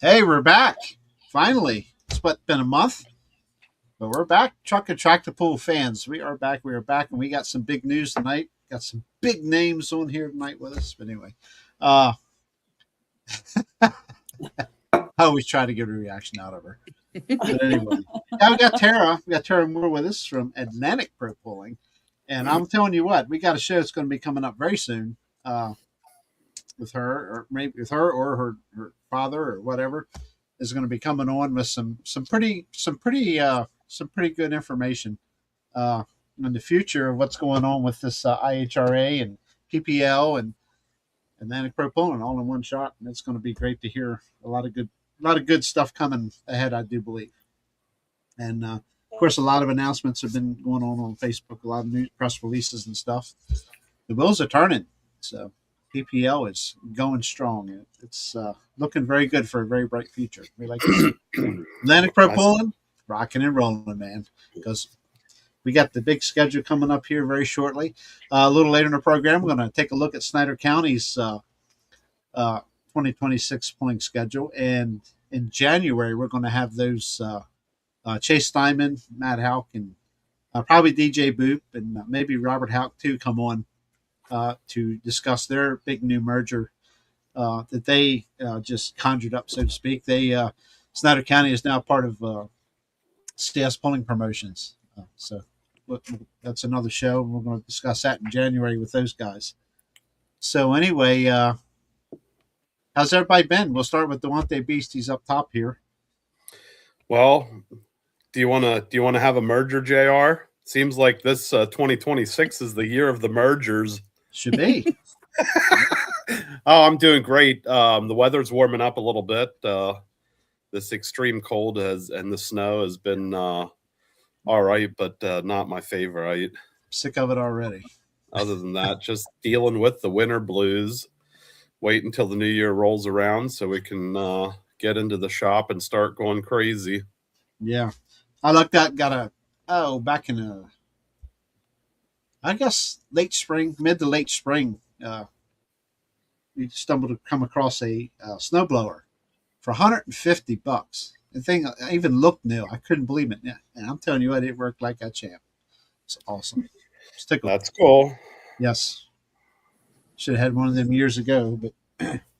Hey, we're back. Finally. It's been a month, but we're back. Truck and Tractor Pool fans. We are back. We are back, and we got some big news tonight. Got some big names on here tonight with us. But anyway, uh, I always try to get a reaction out of her. But anyway, yeah, we got Tara. We got Tara Moore with us from Atlantic Pro Pulling. And I'm telling you what, we got a show that's going to be coming up very soon with her, or maybe with her or her father or whatever is going to be coming on with some pretty good information in the future of what's going on with this IHRA and PPL and Atlantic Pro Pulling all in one shot, and it's going to be great to hear a lot of good stuff coming ahead. I do believe, and of course, a lot of announcements have been going on Facebook, a lot of new press releases and stuff. The wheels are turning, so PPL is going strong. It's looking very good for a very bright future. We like to see Atlantic Pro Pulling rocking and rolling, man, because we got the big schedule coming up here very shortly. A little later in the program, we're going to take a look at Snyder County's 2026 pulling schedule. And in January, we're going to have those Chase Diamond, Matt Houck, and probably DJ Boop, and maybe Robert Houck, too, come on to discuss their big new merger that they just conjured up, so to speak. Snyder County is now part of CS Pulling Promotions. So that's another show. We're going to discuss that in January with those guys. So anyway, how's everybody been? We'll start with Devontae Beast. He's up top here. Well, do you want to have a merger, JR? Seems like this 2026 is the year of the mergers. Should be. Oh, I'm doing great. The weather's warming up a little bit. This extreme cold and the snow has been all right, but not my favorite. Sick of it already. Other than that, just dealing with the winter blues. Wait until the new year rolls around so we can get into the shop and start going crazy. Yeah. I looked at, back in, I guess, mid to late spring, we stumbled to come across a snowblower for $150. The thing even looked new. I couldn't believe it. Yeah. And I'm telling you what, it worked like a champ. It's awesome. That's cool. Yes. Should have had one of them years ago, but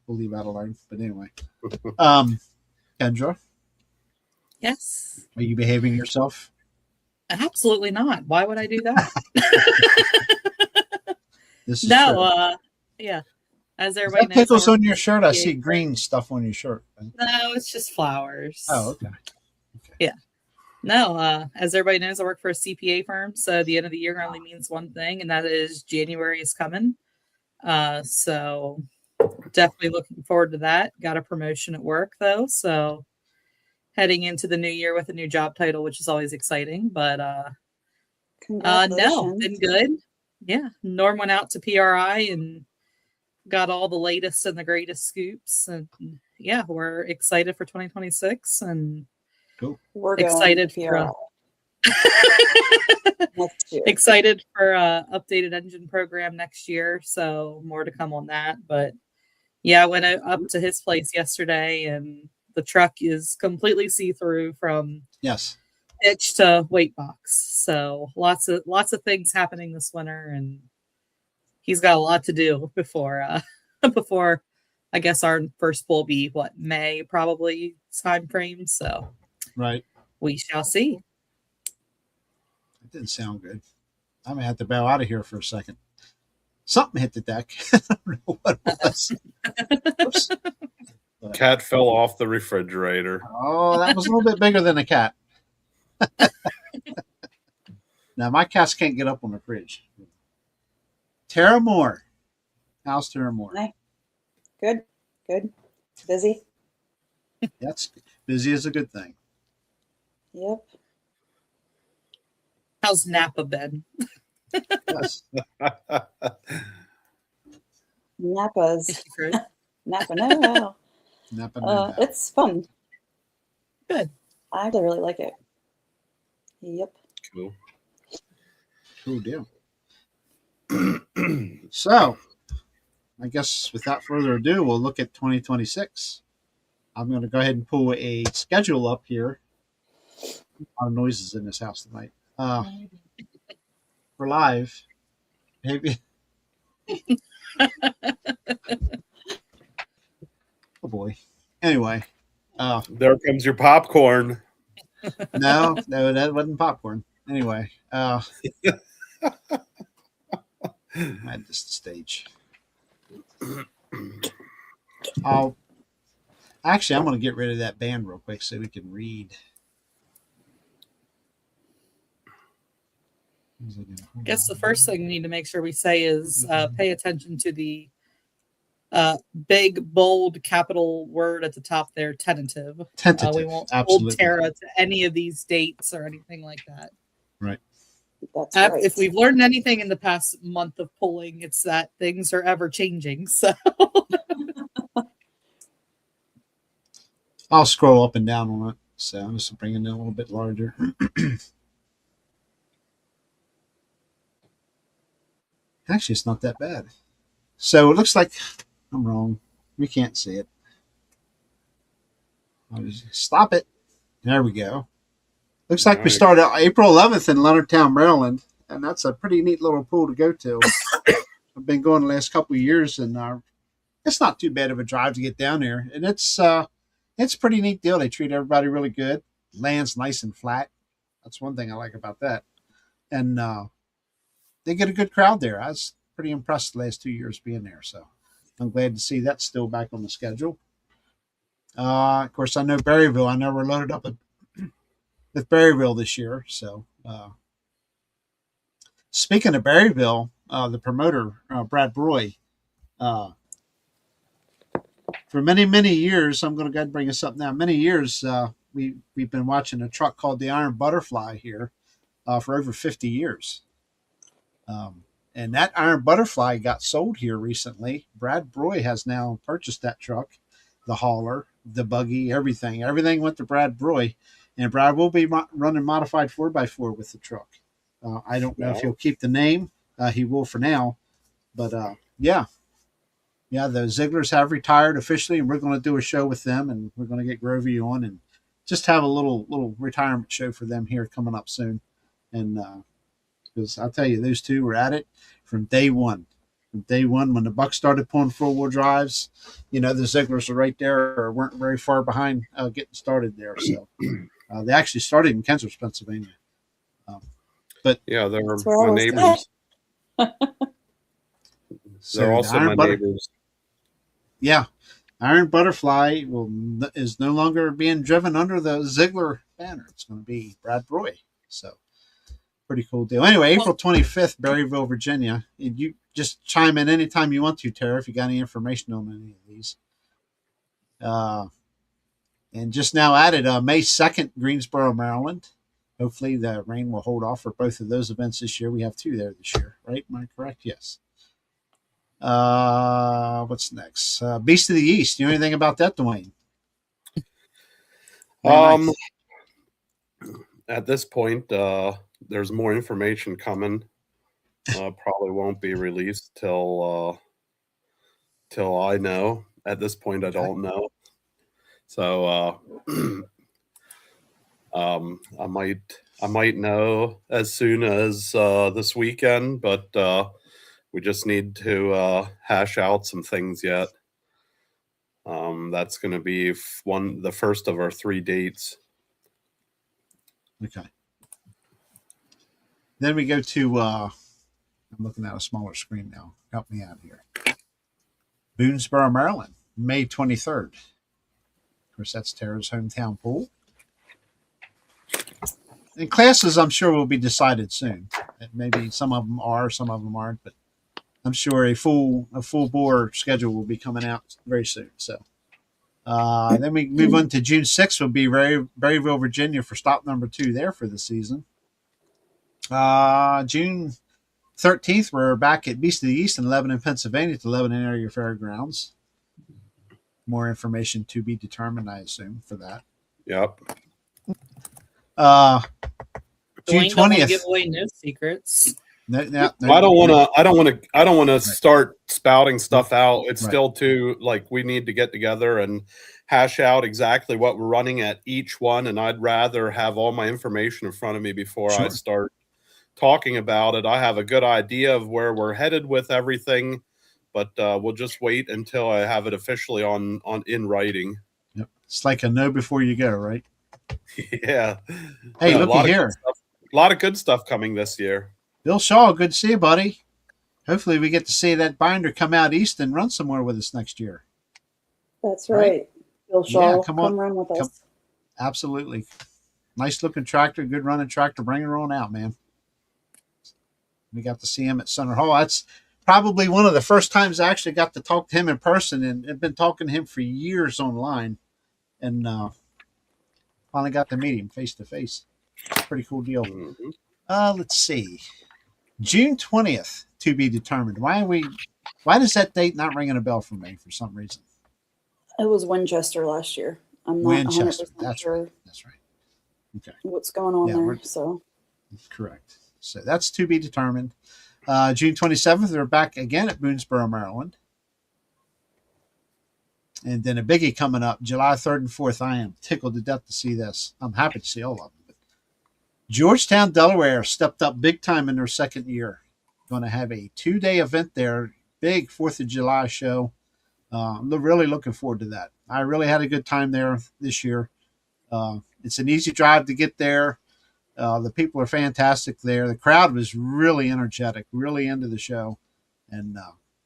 we'll leave that alone. But anyway. Kendra? Yes. Are you behaving yourself? Absolutely not. Why would I do that? This is no, yeah. As everybody knows, pickles on your shirt. I see green stuff on your shirt. Right? No, it's just flowers. Oh, okay. Yeah. No, as everybody knows, I work for a CPA firm, so the end of the year only means one thing, and that is January is coming. So definitely looking forward to that. Got a promotion at work though, so heading into the new year with a new job title, which is always exciting. But no, been good. Yeah, Norm went out to PRI and got all the latest and the greatest scoops, and yeah, we're excited for 2026 and cool. We're excited for excited for updated engine program next year, so more to come on that. But yeah, I went up to his place yesterday and the truck is completely see-through from pitch to weight box, so lots of things happening this winter, and he's got a lot to do before I guess our first will be May probably time frame. So right, we shall see. That didn't sound good. I may have to bow out of here for a second. Something hit the deck. I don't know what it was. Cat fell off the refrigerator. Oh, that was a little bit bigger than a cat. Now my cats can't get up on the fridge. Tara Moore. How's Tara Moore? Hi. Good. Busy. That's busy is a good thing. Yep. How's Napa been? Yes. Napa's. Napa, no. Napa. It's fun. Good. I actually really like it. Yep. Cool deal. So, I guess without further ado, we'll look at 2026 I'm going to go ahead and pull a schedule up here. A lot of noises in this house tonight. We're live. Maybe. Oh boy. Anyway, There comes your popcorn. no, that wasn't popcorn. Anyway, I had this stage. I'm going to get rid of that band real quick so we can read. I guess the first thing we need to make sure we say is pay attention to the big, bold capital word at the top there, tentative. Tentative. We won't Absolutely. hold Tara to any of these dates or anything like that. Right. That's right. If we've learned anything in the past month of polling, it's that things are ever changing. So I'll scroll up and down on it. So I'm just bringing it a little bit larger. Actually, it's not that bad. So it looks like I'm wrong. We can't see it. I'll just stop it. There we go. Looks like we started April 11th in Leonardtown, Maryland, and that's a pretty neat little pool to go to. I've been going the last couple of years, and it's not too bad of a drive to get down there. And it's a pretty neat deal. They treat everybody really good. Land's nice and flat. That's one thing I like about that. And they get a good crowd there. I was pretty impressed the last 2 years being there. So I'm glad to see that's still back on the schedule. Of course, I know Berryville. I know we're loaded up with Berryville this year. So speaking of Berryville, the promoter, Brad Broy, for many, many years, I'm going to go ahead and bring this up now. Many years, we've been watching a truck called the Iron Butterfly here for over 50 years. And that Iron Butterfly got sold here recently. Brad Broy has now purchased that truck, the hauler, the buggy, everything. Everything went to Brad Broy. And Brad will be running modified 4x4 with the truck. I don't know if he'll keep the name. He will for now. But, yeah, the Zigglers have retired officially, and we're going to do a show with them, and we're going to get Grovey on and just have a little retirement show for them here coming up soon. And because I'll tell you, those two were at it from day one. From day one, when the Bucks started pulling four-wheel drives, the Zigglers are right there or weren't very far behind getting started there. So they actually started in Kensington, Pennsylvania. But yeah, they're where I my was neighbors. So They're also my neighbors. Yeah, Iron Butterfly is no longer being driven under the Ziggler banner. It's going to be Brad Broy. So pretty cool deal. Anyway, April 25th, Berryville, Virginia. You just chime in anytime you want to, Tara, if you got any information on any of these. And just now added May 2nd, Greensboro, Maryland. Hopefully the rain will hold off for both of those events this year. We have two there this year, right? Am I correct? Yes. What's next? Beast of the East. You know anything about that, Dwayne? Nice. At this point, there's more information coming. Probably won't be released till I know. At this point, I don't know. So I might know as soon as this weekend, but we just need to hash out some things yet. That's going to be the first of our 3 dates. Okay. Then we go to, I'm looking at a smaller screen now. Help me out here. Boonesboro, Maryland, May 23rd. Of course, that's Tara's hometown pool. And classes, I'm sure, will be decided soon. Maybe some of them are, some of them aren't, but I'm sure a full bore schedule will be coming out very soon. So then we move on to June 6th. Will be Berryville, Virginia for stop number 2 there for the season. June 13th, we're back at Beast of the East in Lebanon, Pennsylvania, at the Lebanon Area Fairgrounds. More information to be determined, I assume, for that. Yep. June 20th. Give away no secrets. No, no, I don't want to start spouting stuff out. It's Right. still too, like, we need to get together and hash out exactly what we're running at each one. And I'd rather have all my information in front of me before I Sure. start talking about it. I have a good idea of where we're headed with everything, but we'll just wait until I have it officially on in writing. Yep. It's like a know before you go, right? Yeah. Hey, A looky lot of here. good stuff, a lot of good stuff coming this year. Bill Shaw, good to see you, buddy. Hopefully we get to see that binder come out east and run somewhere with us next year. That's Right? right. Bill Shaw, Yeah, will come come on. run with us. Absolutely. Nice looking tractor, good running tractor. Bring her on out, man. We got to see him at Center Hall. That's probably one of the first times I actually got to talk to him in person, and I've been talking to him for years online, and finally got to meet him face to face. Pretty cool deal. Mhm. Let's see. June 20th to be determined. Why does that date not ringing a bell for me for some reason? It was Winchester last year. I'm not Winchester. 100% That's sure right. That's right. Okay. what's going on Yeah, there. we're- So Correct. So that's to be determined. June 27th, they're back again at Boonesboro, Maryland. And then a biggie coming up, July 3rd and 4th. I am tickled to death to see this. I'm happy to see all of them. But Georgetown, Delaware stepped up big time in their second year. Going to have a 2-day event there, big 4th of July show. I'm really looking forward to that. I really had a good time there this year. It's an easy drive to get there. The people are fantastic there. The crowd was really energetic, really into the show. And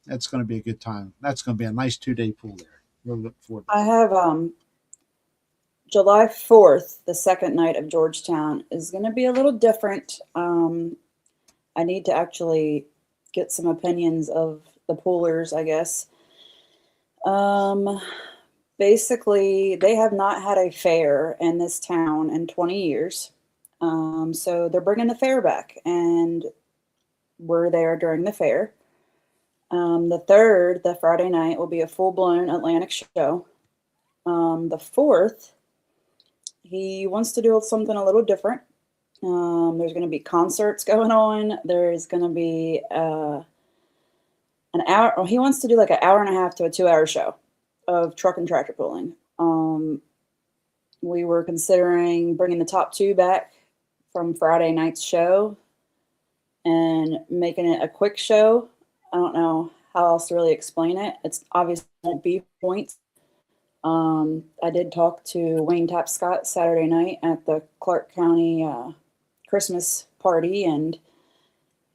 that's going to be a good time. That's going to be a nice 2-day pool there. Really looking forward to I have July 4th, the second night of Georgetown, is going to be a little different. I need to actually get some opinions of the poolers, I guess. Basically, they have not had a fair in this town in 20 years. So they're bringing the fair back, and we're there during the fair. The 3rd, the Friday night, will be a full-blown Atlantic show. The 4th, he wants to do something a little different. There's going to be concerts going on. There's going to be an hour. He wants to do like an hour and a half to a 2-hour show of truck and tractor pulling. We were considering bringing the top 2 back from Friday night's show and making it a quick show. I don't know how else to really explain it. It's obviously won't be points. I did talk to Wayne Tapscott Saturday night at the Clark County Christmas party, and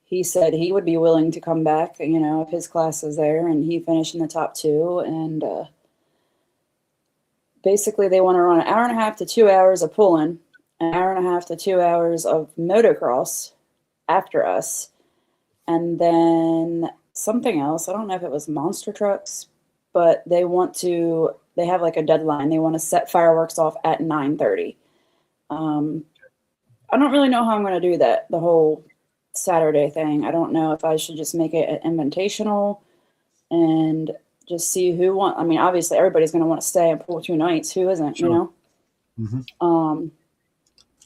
he said he would be willing to come back, if his class is there, and he finished in the top 2. And basically they want to run an hour and a half to 2 hours of pulling, an hour and a half to 2 hours of motocross after us, and then something else. I don't know if it was monster trucks, but they have like a deadline. They want to set fireworks off at 9:30. I don't really know how I'm going to do that, the whole Saturday thing. I don't know if I should just make it an invitational and just see who wants. I mean, obviously everybody's going to want to stay and pull 2 nights. Who isn't, Sure.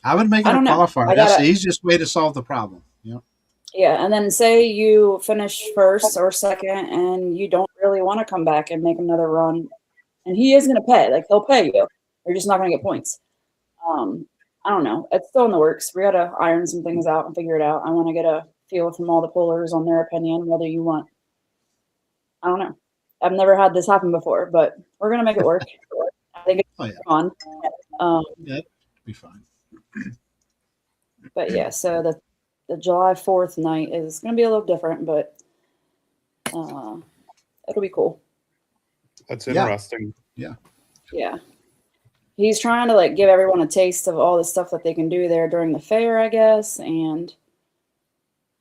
I would make it I a don't know. qualifier. That's the easiest way to solve the problem. Yeah, and then say you finish first or second and you don't really want to come back and make another run. And he is going to pay. Like, he'll pay you. You're just not going to get points. I don't know. It's still in the works. We got to iron some things out and figure it out. I want to get a feel from all the pullers on their opinion, whether you want. I don't know. I've never had this happen before, but we're going to make it work. I think it's fun. Yeah, it'd be fine. But yeah, so the July 4th night is going to be a little different, but it'll be cool. That's interesting. Yeah. He's trying to give everyone a taste of all the stuff that they can do there during the fair, I guess. And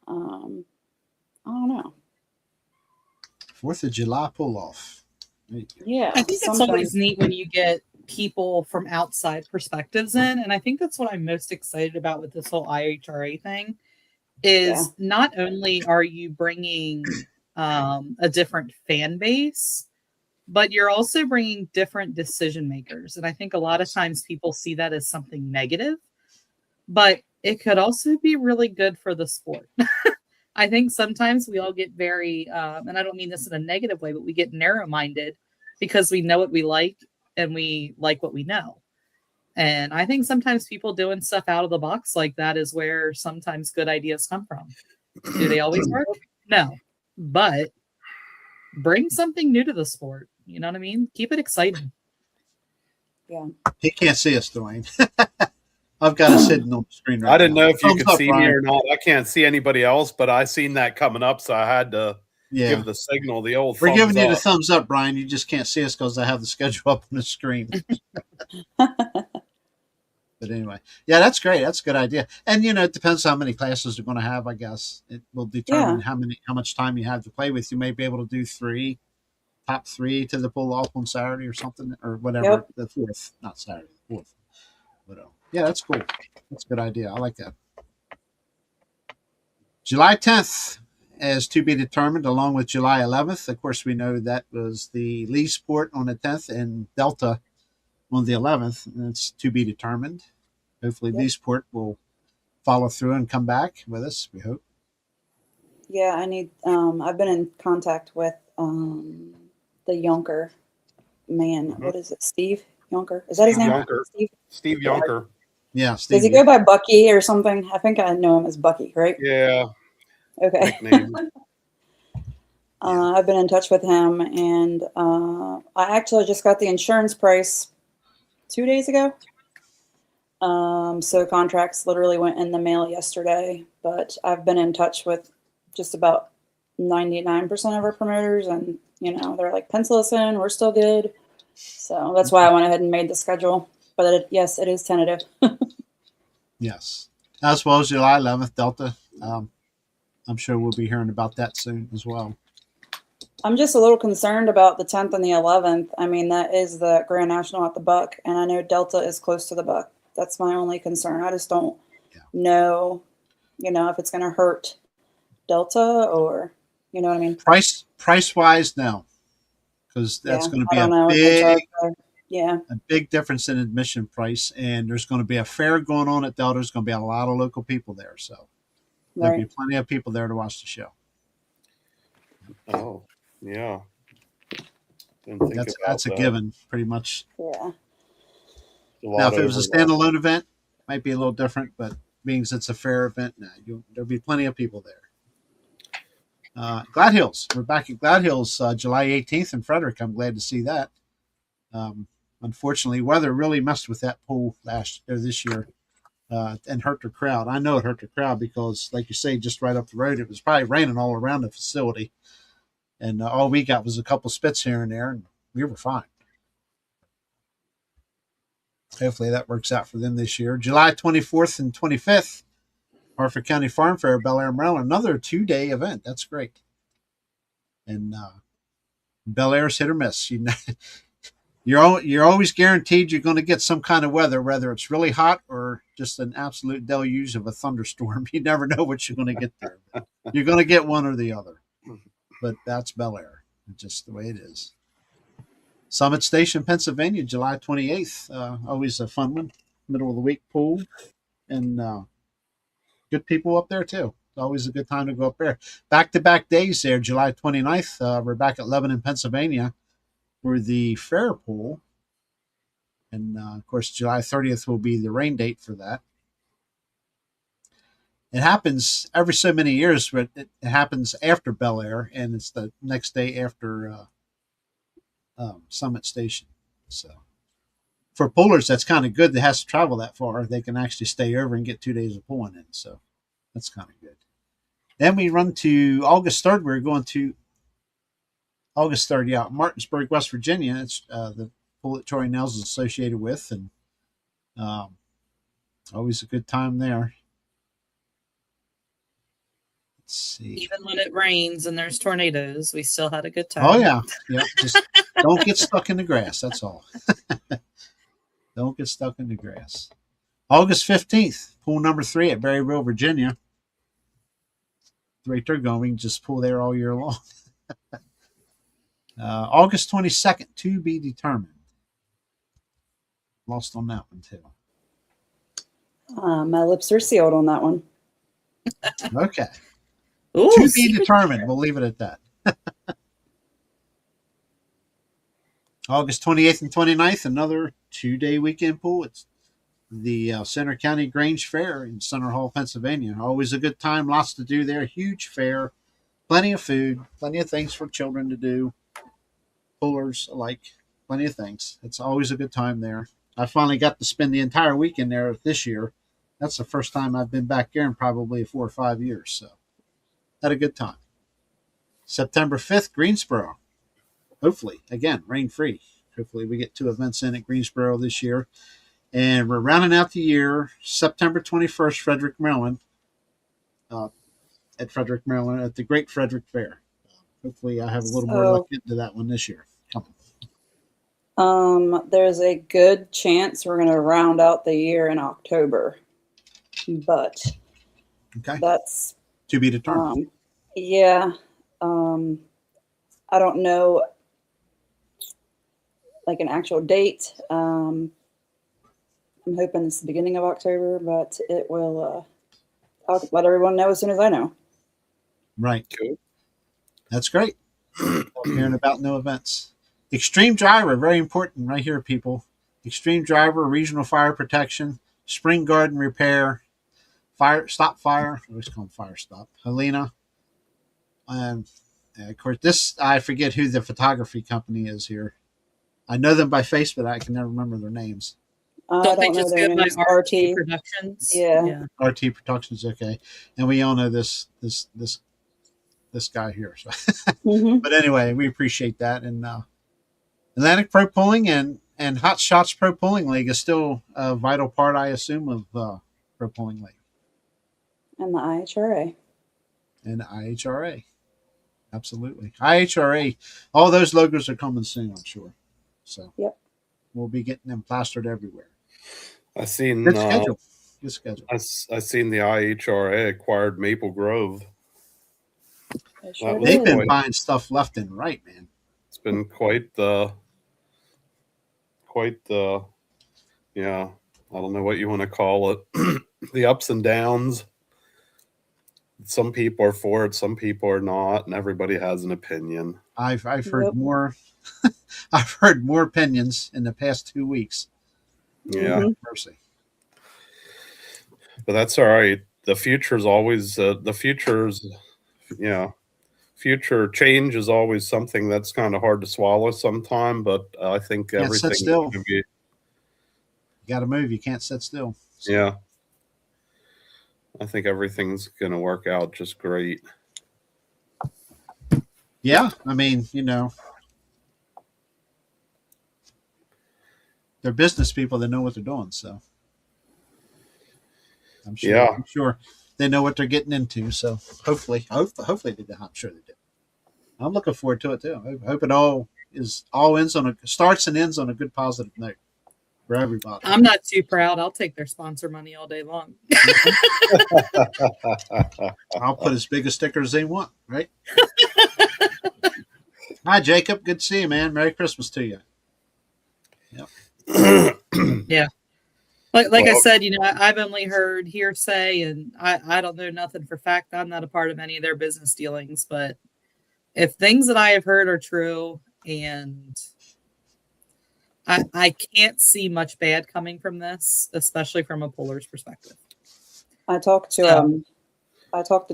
I don't know. 4th of July pull off. Yeah. I think it's always neat when you get people from outside perspectives in. And I think that's what I'm most excited about with this whole IHRA thing is not only are you bringing a different fan base, but you're also bringing different decision makers. And I think a lot of times people see that as something negative, but it could also be really good for the sport. I think sometimes we all get very, and I don't mean this in a negative way, but we get narrow minded because we know what we like and we like what we know. And I think sometimes people doing stuff out of the box like that is where sometimes good ideas come from. Do they always work? No. But bring something new to the sport. You know what I mean? Keep it exciting. Yeah. He can't see us, Dwayne. I've got us sitting on the screen right now. I didn't know if you Thumbs could up, see me Brian. or not. I can't see anybody else, but I seen that coming up, so I had to Yeah. give the signal, the old We're thumbs giving you the up. thumbs up, Brian. You just can't see us because I have the schedule up on the screen. But anyway, yeah, that's great. That's a good idea. And it depends how many classes you're going to have. I guess it will determine how much time you have to play with. You may be able to do top three to the pull off on Saturday or something, or whatever. Yep. The fourth, not Saturday, the fourth. But yeah, that's cool. That's a good idea. I like that. July 10th is to be determined, along with July 11th. Of course, we know that was the Leesport on the 10th and Delta on the 11th, and it's to be determined. Hopefully, Leesport will follow through and come back with us. We hope. Yeah, I need. I've been in contact with the Yonker man. Mhm. What is it? Steve Yonker. Is that his Steve name? Yonker. Steve Yonker. Yeah, Steve. Does he go by Bucky or something? I think I know him as Bucky, right? Yeah. Okay. Nickname. I've been in touch with him, and I actually just got the insurance price 2 days ago. So contracts literally went in the mail yesterday, but I've been in touch with just about 99% of our promoters, and they're like, pencil us in, we're still good. So that's why I went ahead and made the schedule. But yes, it is tentative. Yes, as well as July 11th Delta. I'm sure we'll be hearing about that soon as well. I'm just a little concerned about the 10th and the 11th. I mean, that is the Grand National at the Buck, and I know Delta is close to the Buck. That's my only concern. I just don't know, if it's going to hurt Delta or, you know what I mean? Price wise, no, because that's going to be a big difference in admission price, and there's going to be a fair going on at Delta. There's going to be a lot of local people there, so there'll be plenty of people there to watch the show. Oh, yeah. That's a given, pretty much. Yeah. Now, if it was a standalone event, it might be a little different, but being as it's a fair event, there'll be plenty of people there. Glad Hills. We're back at Glad Hills July 18th in Frederick. I'm glad to see that. Unfortunately, weather really messed with that pool this year and hurt the crowd. I know it hurt the crowd because, like you say, just right up the road, it was probably raining all around the facility. And all we got was a couple spits here and there, and we were fine. Hopefully that works out for them this year. July 24th and 25th, Harford County Farm Fair, Bel Air, Maryland. Another 2-day event. That's great. And Bel Air's hit or miss. You're always guaranteed you're going to get some kind of weather, whether it's really hot or just an absolute deluge of a thunderstorm. You never know what you're going to get there. You're going to get one or the other. But that's Bel Air. It's just the way it is. Summit Station, Pennsylvania, July 28th. Always a fun one. Middle of the week pool. And good people up there, too. It's always a good time to go up there. Back-to-back days there, July 29th. We're back at Lebanon, Pennsylvania for the fair pool. And, of course, July 30th will be the rain date for that. It happens every so many years, but it happens after Bel Air, and it's the next day after Summit Station. So for poolers, that's kind of good. That has to travel that far. They can actually stay over and get 2 days of pooling in. So that's kind of good. Then we run to August 3rd. We're going to August 3rd, Martinsburg, West Virginia. It's the pool that Tori Nels is associated with, and always a good time there. Let's see. Even when it rains and there's tornadoes, we still had a good time. Oh, yeah. Just don't get stuck in the grass. That's all. Don't get stuck in the grass. August 15th, pool number 3 at Berryville, Virginia. The rate they're going, we can just pull there all year long. August 22nd, to be determined. Lost on that one, too. My lips are sealed on that one. Okay. Ooh, To be secret determined. share. We'll leave it at that. August 28th and 29th, another 2-day weekend pool. It's the Center County Grange Fair in Center Hall, Pennsylvania. Always a good time, lots to do there. Huge fair, plenty of food, plenty of things for children to do, pullers alike, plenty of things. It's always a good time there. I finally got to spend the entire weekend there this year. That's the first time I've been back there in probably 4 or 5 years. So had a good time. September 5th, Greensboro. Hopefully, again, rain free. Hopefully, we get 2 events in at Greensboro this year. And we're rounding out the year, September 21st, Frederick, Maryland, at Frederick, Maryland, at the Great Frederick Fair. Hopefully, I have a little more luck into that one this year. Come So, there's a good chance we're going to round out the year in October, but on. Okay. that's, To be determined. yeah. I don't know, like an actual date. I'm hoping it's the beginning of October, but it will. I'll let everyone know as soon as I know. Right. Cool. That's great. Hearing about new events. Extreme Driver, very important right here, people. Extreme Driver, regional fire protection, spring garden repair, fire stop fire. I always call them fire stop. Helena. And of course, this I forget who the photography company is here. I know them by face, but I can never remember their names. I Don't they don't know just their go by names. RT Productions? Yeah. RT Productions, okay, and we all know this guy here. So, Hmm. but anyway, we appreciate that. And Atlantic Pro Pulling and Hot Shots Pro Pulling League is still a vital part, I assume, of Pro Pulling League And the IHRA. and IHRA. Absolutely, IHRA. All those logos are coming soon, I'm sure. So, Yep. we'll be getting them plastered everywhere. I seen Good schedule. Good schedule. I seen the IHRA acquired Maple Grove. They sure was They've did. been buying stuff left and right, man. It's been quite the yeah, I don't know what you want to call it. The ups and downs. Some people are for it, some people are not, and everybody has an opinion. I've heard Yep. more. I've heard more opinions in the past 2 weeks. Yeah. Mhm. Mercy. But that's all right. The future's always future change is always something that's kind of hard to swallow sometime, but I think Can't sit everything still. can be, You got to move. You can't sit still. So, yeah. I think everything's going to work out just great. yeah. I mean, they're business people that know what they're doing. So I'm sure. Yeah. I'm sure they know what they're getting into. So hopefully they do. I'm sure they do. I'm looking forward to it too. I hope it all starts and ends on a good positive note for everybody. I'm not too proud. I'll take their sponsor money all day long. I'll put as big a sticker as they want, right? Hi, Jacob. Good to see you, man. Merry Christmas to you. Yeah. Like I Well, said, I've only heard hearsay, and I don't know nothing for fact. I'm not a part of any of their business dealings, but if things that I have heard are true, and I can't see much bad coming from this, especially from a puller's perspective. I talked to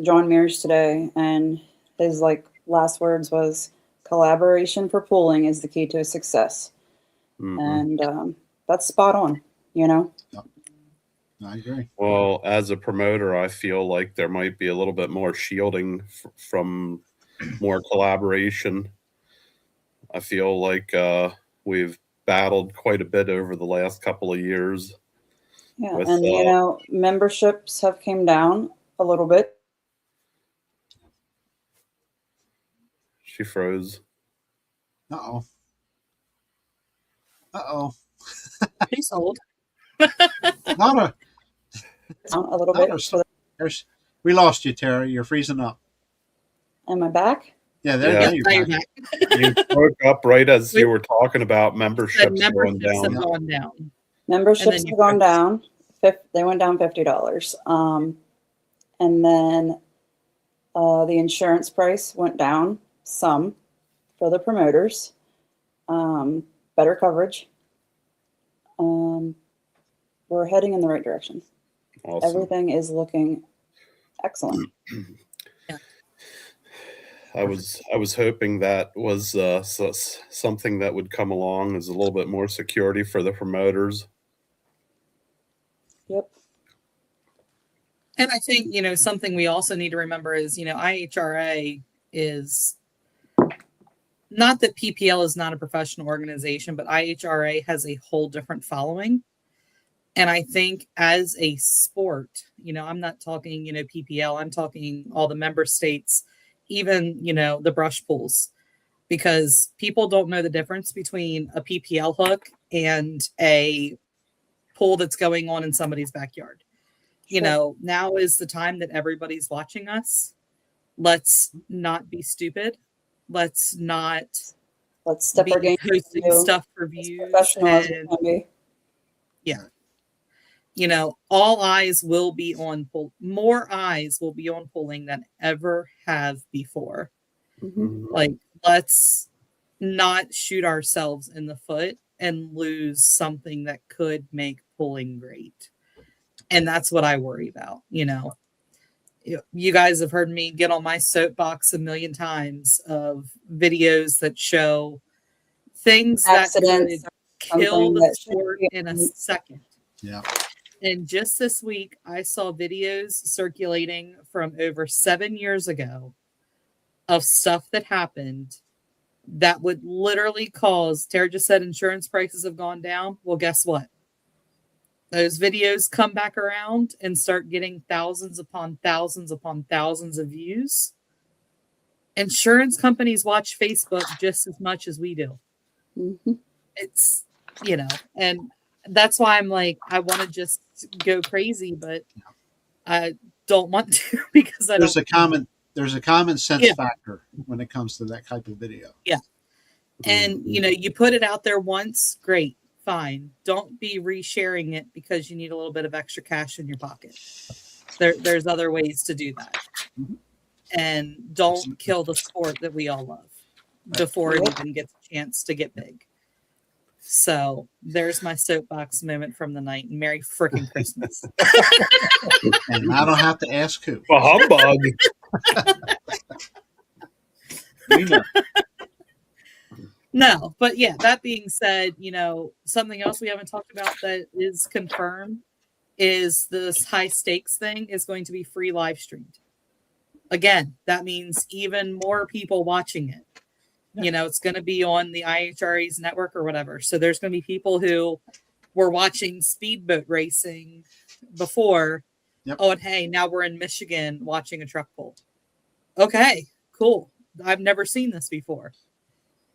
John Mears today, and his last words was collaboration for pooling is the key to success. mhm. And that's spot on, I agree. Well, as a promoter, I feel like there might be a little bit more shielding from more collaboration. I feel like we've battled quite a bit over the last couple of years. Yeah. With, And memberships have came down a little bit. She froze. Uh oh. He's old. Not A little not bit. we lost you, Tara. You're freezing up. Am I back? Yeah, there Yeah. you Now go. you're Back. back. You broke up right as you were talking about memberships going Memberships down. have gone down. Memberships you have gone froze. down. They went down $50. And then The insurance price went down some for the promoters. Better coverage. We're heading in the right direction. Awesome. Everything is looking excellent. I was hoping that was something that would come along as a little bit more security for the promoters. Yep. And I think, something we also need to remember is, IHRA is not that PPL is not a professional organization, but IHRA has a whole different following. And I think as a sport, I'm not talking, PPL, I'm talking all the member states, even, the brush pools, because people don't know the difference between a PPL hook and a pool that's going on in somebody's backyard. Sure. Now is the time that everybody's watching us. Let's not be stupid. Let's step be our game posting up, stuff for as views. professional as we can be. Yeah. All eyes will be on more eyes will be on pulling than ever have before. Mm-hmm. Like, let's not shoot ourselves in the foot and lose something that could make pulling great. And that's what I worry about. You guys have heard me get on my soapbox a million times of videos that show things Accidents, that could kill something the that sport should be- in a second. Yeah. And just this week, I saw videos circulating from over 7 years ago of stuff that happened that would literally cause, Tara just said insurance prices have gone down. Well, guess what? Those videos come back around and start getting thousands upon thousands upon thousands of views. Insurance companies watch Facebook just as much as we do. Mm-hmm. It's, and that's why I'm like, I want to just go crazy, but I don't want to because there's a common sense factor when it comes to that type of video. Yeah. And, you put it out there once, great. Fine. Don't be resharing it because you need a little bit of extra cash in your pocket. There's other ways to do that. Mm-hmm. And don't kill the sport that we all love before it even gets a chance to get big. So there's my soapbox moment from the night. Merry freaking Christmas. And I don't have to ask who. A humbug. We know. No, but yeah, that being said, something else we haven't talked about that is confirmed is this high stakes thing is going to be free live streamed. Again, that means even more people watching it. Yeah. It's going to be on the IHRA's network or whatever. So there's going to be people who were watching speedboat racing before. Yep. Oh, and hey, now we're in Michigan watching a truck pull. Okay, cool. I've never seen this before.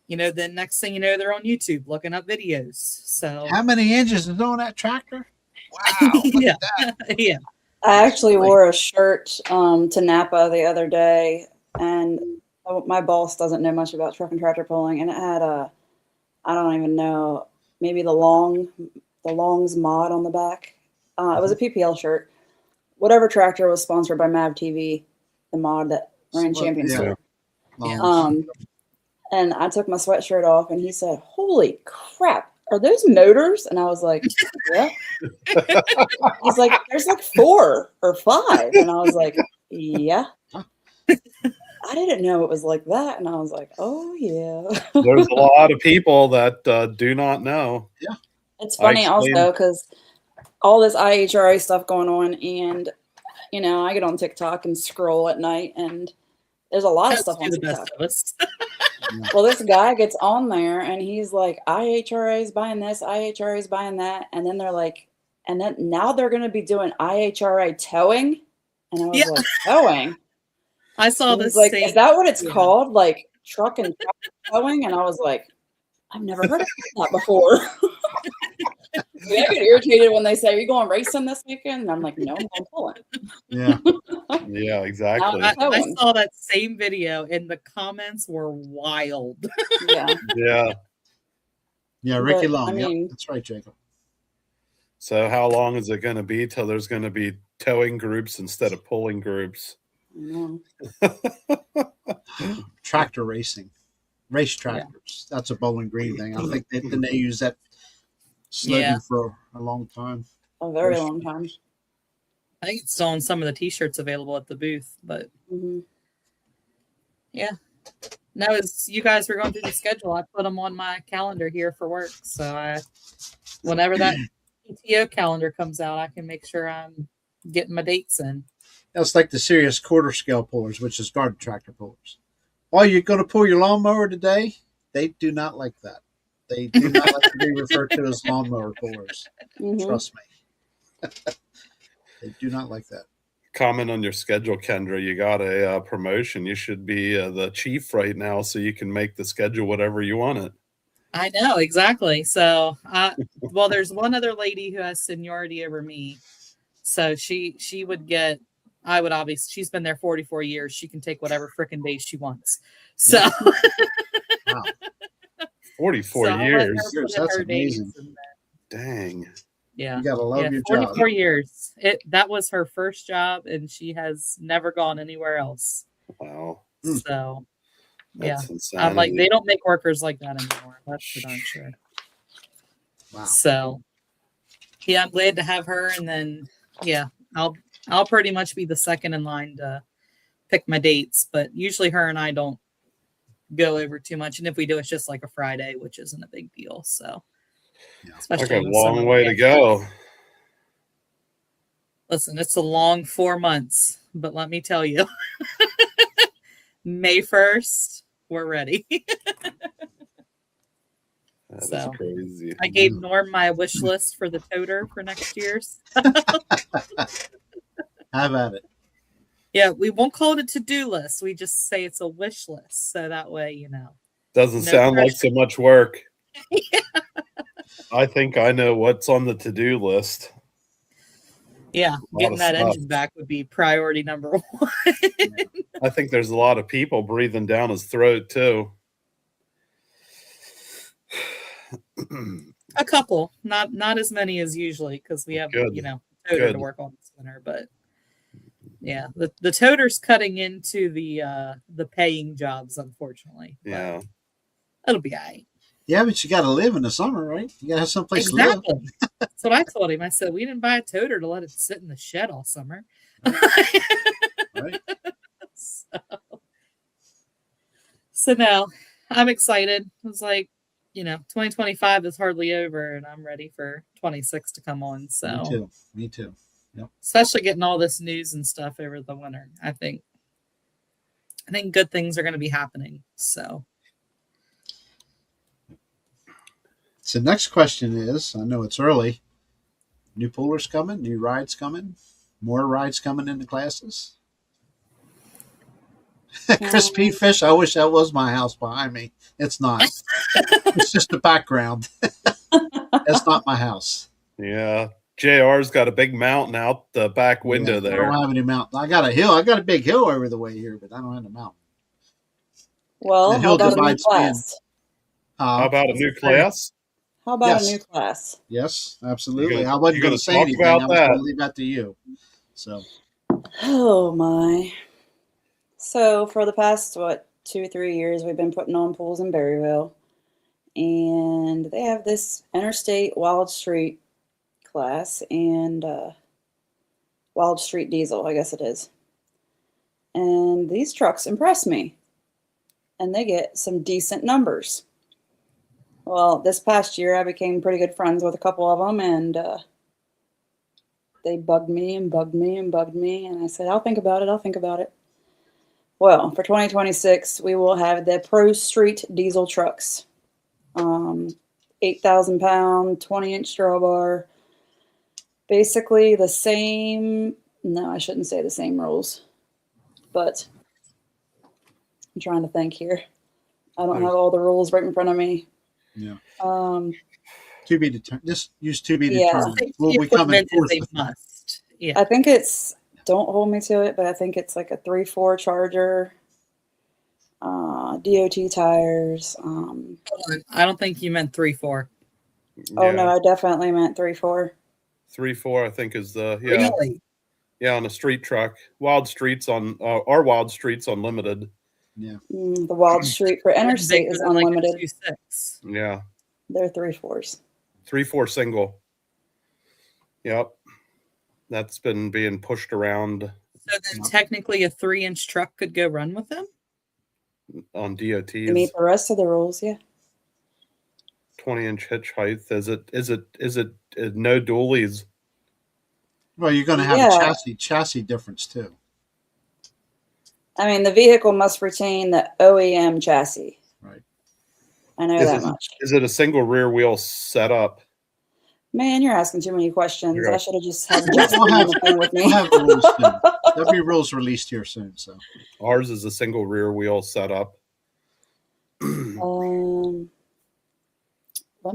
Then next thing you know, they're on YouTube looking up videos. So how many engines is on that tractor? Wow. Look at that. Yeah. I actually wore a shirt to Napa the other day, and my boss doesn't know much about truck and tractor pulling, and it had I don't even know, maybe the Longs mod on the back. It was a PPL shirt. Whatever tractor was sponsored by Mav TV, the mod that ran Championship. Yeah. And I took my sweatshirt off, and he said, "Holy crap, are those motors?" And I was like, "Yeah." He's like, "There's like 4 or 5," and I was like, "Yeah." I didn't know it was like that, and I was like, "Oh yeah." There's a lot of people that do not know. Yeah, it's funny also because all this IHRA stuff going on, and I get on TikTok and scroll at night, and there's a lot of stuff on TikTok. Well, this guy gets on there and he's like, IHRA is buying this, IHRA is buying that. And then they're like, and then now they're going to be doing IHRA towing. And I was like, towing? I saw this. Like, is that what it's called? Like truck and towing? And I was like, I've never heard of that before. I get irritated when they say, "Are you going racing this weekend?" And I'm like, "No, I'm going pulling." Yeah. Yeah, exactly. I saw that same video and the comments were wild. Yeah. Yeah, Ricky Long. That's right, Jacob. So how long is it going to be till there's going to be towing groups instead of pulling groups? know. Tractor racing, race Yeah. tractors. That's a Bowling Green thing. I think didn't they use that slogan Yeah. for a long time? A very long time. I think it's still on some of the T-shirts available at the booth, but Hmm. yeah. No, as you guys were going through the schedule, I put them on my calendar here for work. So whenever that PTO calendar comes out, I can make sure I'm getting my dates in. That's like the serious quarter scale pullers, which is garden tractor pullers. Oh, you're going to pull your lawnmower today? They do not like that. They do not like to be referred to as lawnmower pullers. Hmm. Trust me. They do not like that. Comment on your schedule, Kendra. You got a promotion. You should be the chief right now, so you can make the schedule whatever you want it. I know, exactly. So, well, there's one other lady who has seniority over me. So she would get, I would obviously, she's been there 44 years. She can take whatever frickin' days she wants. So, Wow. 44 so I'll let years. her put in That's her days amazing. and Dang. yeah. You got to love your 44 job. years. That was her first job and she has never gone anywhere else. Wow. So, yeah. That's insanity. I'm like, they don't make workers like that anymore. That's for darn sure. Wow. So, yeah, I'm glad to have her. And then, yeah, I'll pretty much be the second in line to pick my dates. But usually her and I don't go over too much. And if we do, it's just like a Friday, which isn't a big deal. So, Yeah. Like especially a with some of long the way to kids. go. Listen, it's a long 4 months, but let me tell you, May 1st, we're ready. That is So, crazy. I gave Norm my wish list for the toter for next year's. Have at it. Yeah, we won't call it a to-do list. We just say it's a wish list. So that way, you know. Doesn't No sound like pressure. so much work. Yeah. I think I know what's on the to-do list. Yeah, lot getting of that stuff. engine back would be priority number one. I think there's a lot of people breathing down his throat too. A couple, not as many as usually because we have Good. toter Good. to work on this winter. But yeah, the toter's cutting into the paying jobs, unfortunately. But Yeah. it'll be all right. Yeah, but you got to live in the summer, right? You got to have someplace to live. Exactly. That's what I told him. I said we didn't buy a toter to let it sit in the shed all summer. Right? So now I'm excited. It was like, 2025 is hardly over and I'm ready for 26 to come on. So Me too. Yep. especially getting all this news and stuff over the winter. I think good things are going to be happening. So Next question is, I know it's early. New pullers coming, new rides coming, more rides coming into classes. Crispy fish. I wish that was my house behind me. It's not. It's just the background. That's not my house. Yeah. JR's got a big mountain out the back window I there. don't have any mountain. I got a hill. I got a big hill over the way here, but I don't have a mountain. Well, The how hill about a new divides me in- class? How about a new class? How about Yes. a new class? Yes, absolutely. You gonna- I wasn't you going gonna to say talk anything. I about was going that? to leave that to you. So, Oh my. So for the past 2 or 3 years we've been putting on pools in Berryville. And they have this interstate Wild Street class and Wild Street Diesel, I guess it is. And these trucks impress me. And they get some decent numbers. Well, this past year I became pretty good friends with a couple of them, and they bugged me and bugged me and bugged me, and I said, I'll think about it. Well, for 2026, we will have the Pro Street diesel trucks. 8,000 pound, 20-inch straw bar. Basically the same, no, I shouldn't say the same rules, but I'm trying to think here. I don't have all the rules right in front of me. yeah. Um, To be determined. Just use to be Yeah. determined. safety We'll be coming equipment is forth a with that. must. Yeah. I think it's, don't hold me to it, but I think it's like a 3.4 Charger, DOT tires. I don't think you meant 3-4. Oh no, I definitely meant 3.4. 3-4, I think is the Really? Yeah, on a street truck. Wild Streets on our Wild Streets Unlimited. Yeah. The Wild Street for interstate is Bigger than, like, a unlimited. 2.6. Yeah. They're 3.4s. 3.4 single. Yep. That's been being pushed around So then technically a 3-inch truck could go run with them? on To DOTs. meet the rest of the rules, yeah. 20-inch hitch height. Is it no dualies? Well, you're going to have Yeah. a chassis difference too. I mean, the vehicle must retain the OEM chassis. Right. I know Is that it- much. Is it a single rear wheel setup? Man, you're asking too many questions. Okay. I should have just had Justin We'll on have- the phone with me. We'll have the rules soon. There'll be rules released here soon. So Ours is a single rear wheel setup. Let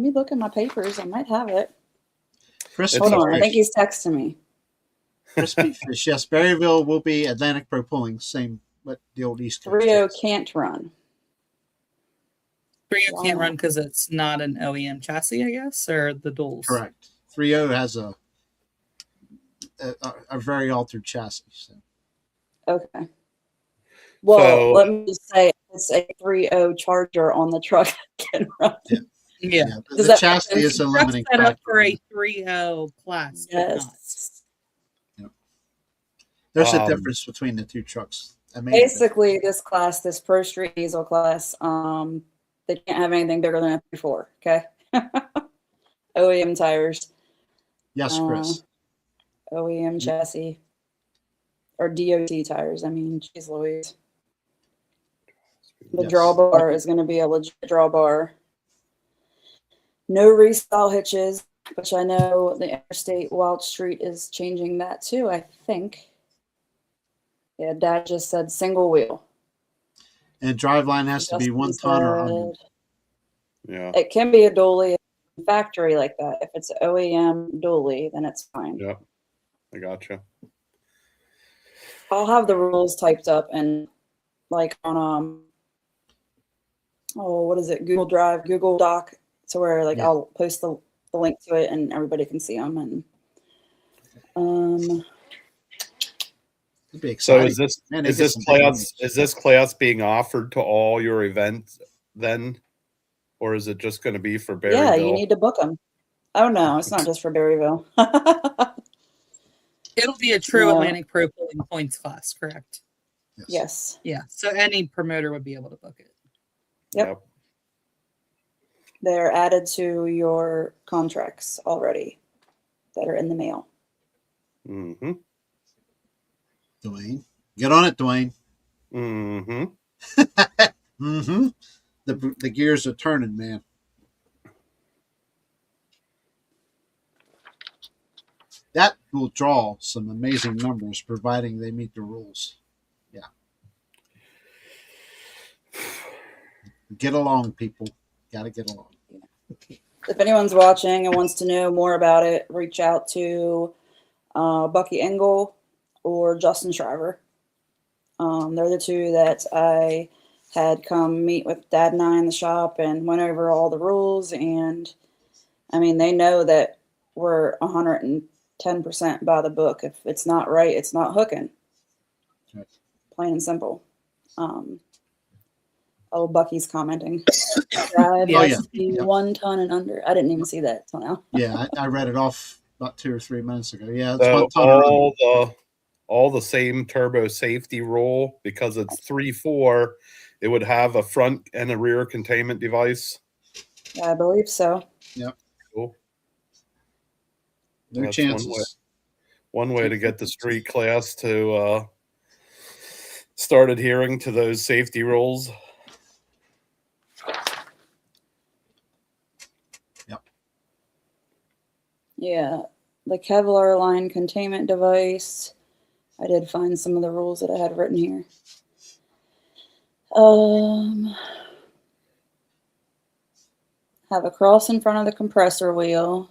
me look at my papers. I might have it. crispy Hold on. I fish. think he's texting me. Crispy fish. Yes, Berryville will be Atlantic Pro Pulling. Same what the old East Coast. 3.0 is. can't run. 3.0 Why can't not? run because it's not an OEM chassis, I guess, or the duals. Correct. 3.0 has a very altered chassis. So. Okay. Well, So- let me just say it's a 3.0 Charger on the truck that can run. Yeah. The Does that make chassis sense? is a Truck's limiting set up factor. for a 3.0 class. but not. Yes. There's a Um, difference between the two trucks. I mean, Basically, this class, this Pro Street Diesel class, they can't have anything bigger than a 3.4. Okay. OEM tires, yes, Chris. OEM chassis, or DOT tires. I mean, geez Louise. The Yes. drawbar is going to be a legit drawbar. No restyle hitches, which I know the Interstate Wild Street is changing that too, I think. Yeah, Dad just said single wheel. And driveline has to be Justin 1 ton or under. said Yeah. it can be a dually factory like that. If it's OEM dually, then it's fine. Yeah. I gotcha. I'll have the rules typed up and like on what is it? Google Drive, Google Doc, to where like Yeah. I'll post the link to it and everybody can see them. And It'd be So exciting. is this Man, they is get this some big class ones. is this class being offered to all your events then, or is it just going to be for Berryville? yeah, you need to book them. Oh no, it's not just for Berryville. It'll be a true No. Atlantic Pro Pulling points class, correct? Yes. Yeah. So any promoter would be able to book it. Yep. They're added to your contracts already that are in the mail. Mm-hmm. Dwayne. Get on it, Dwayne. Mm-hmm. Mm-hmm. The gears are turning, man. That will draw some amazing numbers, providing they meet the rules. Yeah. Get along, people. Got to get along. If anyone's watching and wants to know more about it, reach out to Bucky Engel or Justin Shriver. They're the two that I had come meet with Dad and I in the shop and went over all the rules. And I mean, they know that we're 110% by the book. If it's not right, it's not hooking. Right. Plain and simple. Oh, Bucky's commenting. Drive Oh, has yeah. to be Yeah. 1 ton and under. I didn't even see that till now. Yeah, I read it off about 2 or 3 minutes ago. Yeah, it's So 1 ton or under. all the same turbo safety rule, because it's 3.4, it would have a front and a rear containment device. I believe so. Cool. No That's chances. One way to get the street class to start adhering to those safety rules. Yeah, the Kevlar line containment device. I did find some of the rules that I had written here. Have a cross in front of the compressor wheel.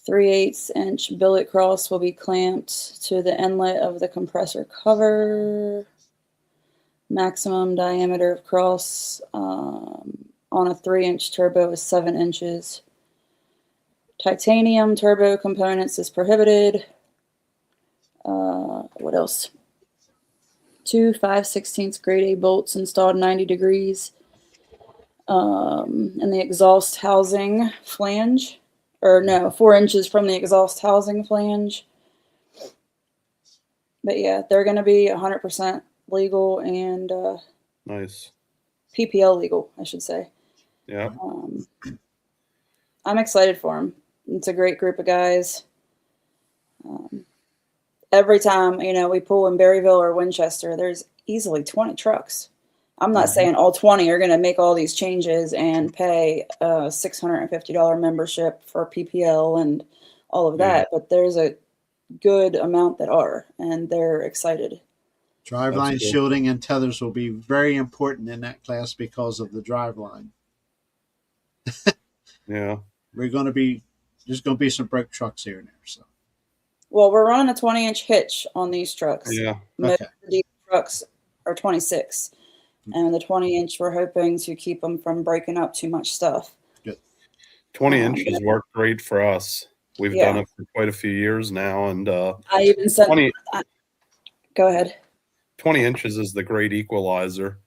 3/8 inch billet cross will be clamped to the inlet of the compressor cover. Maximum diameter of cross on a 3-inch turbo is 7 inches. Titanium turbo components is prohibited. What else? 2 5/16 grade A bolts installed 90 degrees. And the exhaust housing flange, or no, 4 inches from the exhaust housing flange. But yeah, they're going to be 100% legal and Nice. PPL legal, I should say. Yeah. I'm excited for them. It's a great group of guys. Every time, we pull in Berryville or Winchester, there's easily 20 trucks. I'm not saying all 20 are going to make all these changes and pay a $650 membership for PPL and all of that, but there's a good amount that are, and they're excited. Driveline cool. shielding and tethers will be very important in that class because of the driveline. Yeah. There's going to be some broke trucks here and there. So, Well, we're running a 20-inch hitch on these trucks. Yeah. Most okay. of these trucks are 26, and the 20-inch, we're hoping to keep them from breaking up too much stuff. Good. 20 inches work great for us. We've done it for quite a few years now, and I even sent. 20 Go ahead. 20 inches is the great equalizer.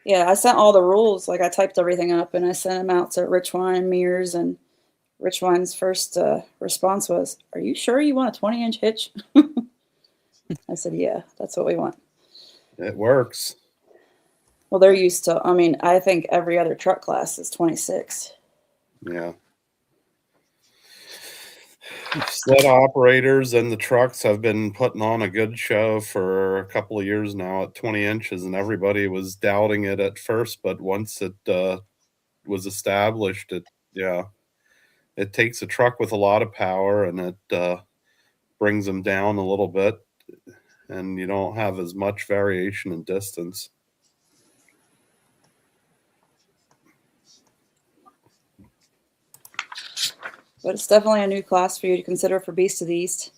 Yeah, I sent all the rules. Like I typed everything up and I sent them out to Rich Wine and Mears. And Rich Wine's first response was, "Are you sure you want a 20-inch hitch?" I said, "Yeah, that's what we want." It works. Well, they're used to. I mean, I think every other truck class is 26. Yeah. Sled operators and the trucks have been putting on a good show for a couple of years now at 20 inches, and everybody was doubting it at first, but once it was established, it takes a truck with a lot of power and it brings them down a little bit, and you don't have as much variation in distance. But it's definitely a new class for you to consider for Beast of the East.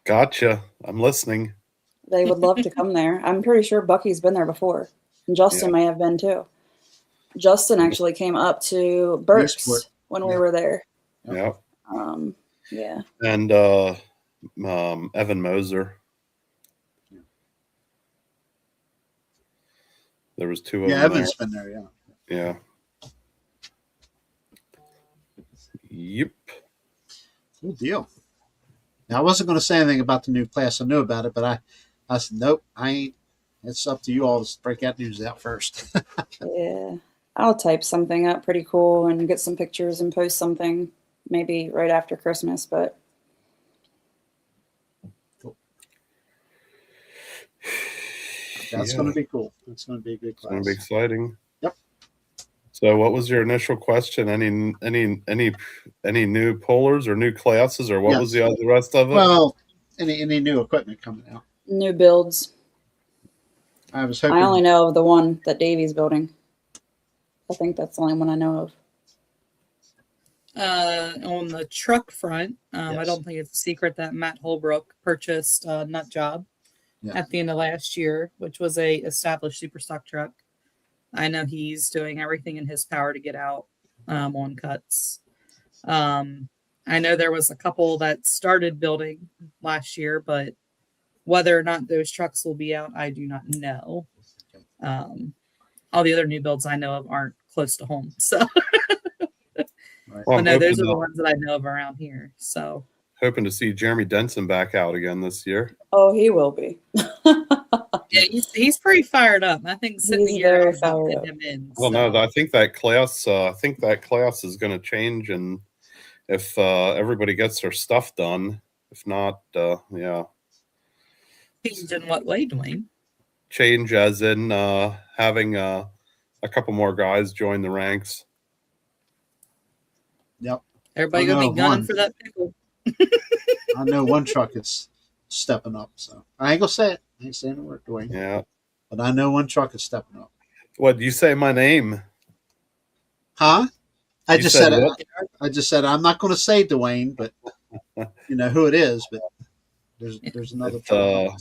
Gotcha. I'm listening. They would love to come there. I'm pretty sure Bucky's been there before. And Justin may have been too. Justin actually came up to Burke's when we were there. Yeah. Yeah. And Evan Moser. There was two of them. Yeah, Evan's been there, yeah. Yeah. Yep. Cool deal. Now, I wasn't going to say anything about the new class. I knew about it, but I said, nope, I ain't. It's up to you all to break that news out first. Yeah. I'll type something up pretty cool and get some pictures and post something maybe right after Christmas, but Cool. That's going to be cool. It's going to be a good class. It's going to be exciting. Yep. So, what was your initial question? Any new pullers or new classes, or what was the rest of it? Well, any new equipment coming out? new builds. I was hoping. I only know of the one that Davey's building. I think that's the only one I know of. On the truck front, I Yes. don't think it's a secret that Matt Holbrook purchased Nut Job at the end of last year, which was a established super stock truck. I know he's doing everything in his power to get out on cuts. I know there was a couple that started building last year, but whether or not those trucks will be out, I do not know. All the other new builds I know of aren't close to home, so. Right. Well, But no, those are the ones that I know of around here. So hoping to see Jeremy Denson back out again this year. Oh, he will be. yeah, he's pretty fired up. I think sitting He's here very I'm about fired to up. get him in. Well, so. no, I think that class is going to change, and if everybody gets their stuff done, if not, yeah. Changed in what way, Dwayne? Change as in having a couple more guys join the ranks. Yep. Everybody I gonna know be gunning one. for that pickle. I know one truck is stepping up, so I ain't gonna say it. I ain't saying a word, Dwayne. Yeah. But I know one truck is stepping up. What, you say my name? Huh? I You just said said what? I just said I'm not going to say Dwayne, but you know who it is. But there's another truck.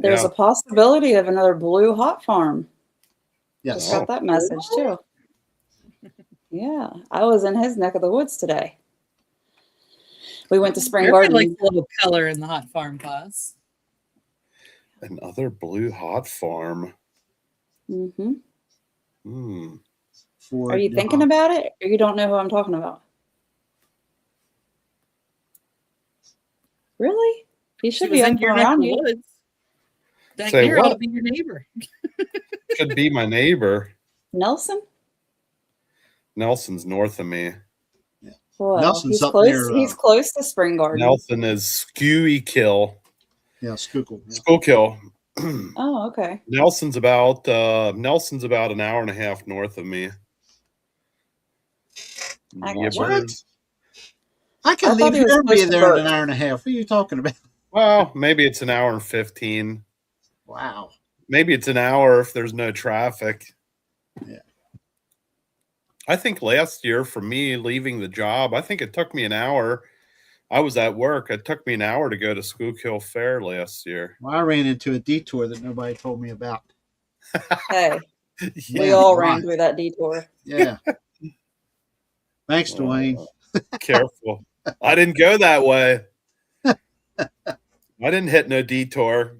There's a possibility of another blue hot farm. Yes. Just got that message too. Yeah, I was in his neck of the woods today. We went to Spring Everybody Garden. likes a little color in the hot farm class. Another blue hot farm. Mm-hmm. Hmm. Are you thinking about it, or you don't know who I'm talking about? Really? He She should was be in up your and neck of around the you. woods. Dang Say near ought to what? be your neighbor. Should be my neighbor. Nelson? Nelson's north of me. Well, Nelson's he's up close. near, He's close to Spring Garden. Nelson is Schuylkill. Yeah, Schuylkill. Yeah. Schuylkill. Oh, okay. Nelson's about an hour and a half north of me. I Yeah, got you. What? I I can thought leave he was here and close be to there in Burke. an hour and a half. What are you talking about? well, maybe it's an hour and 15. Wow. Maybe it's an hour if there's no traffic. Yeah. I think last year for me leaving the job, I think it took me an hour. I was at work. It took me an hour to go to Schuylkill Fair last year. Well, I ran into a detour that nobody told me about. Hey, we Yeah, all right. ran through that detour. Yeah. Thanks, Dwayne. Careful. I didn't go that way. I didn't hit no detour.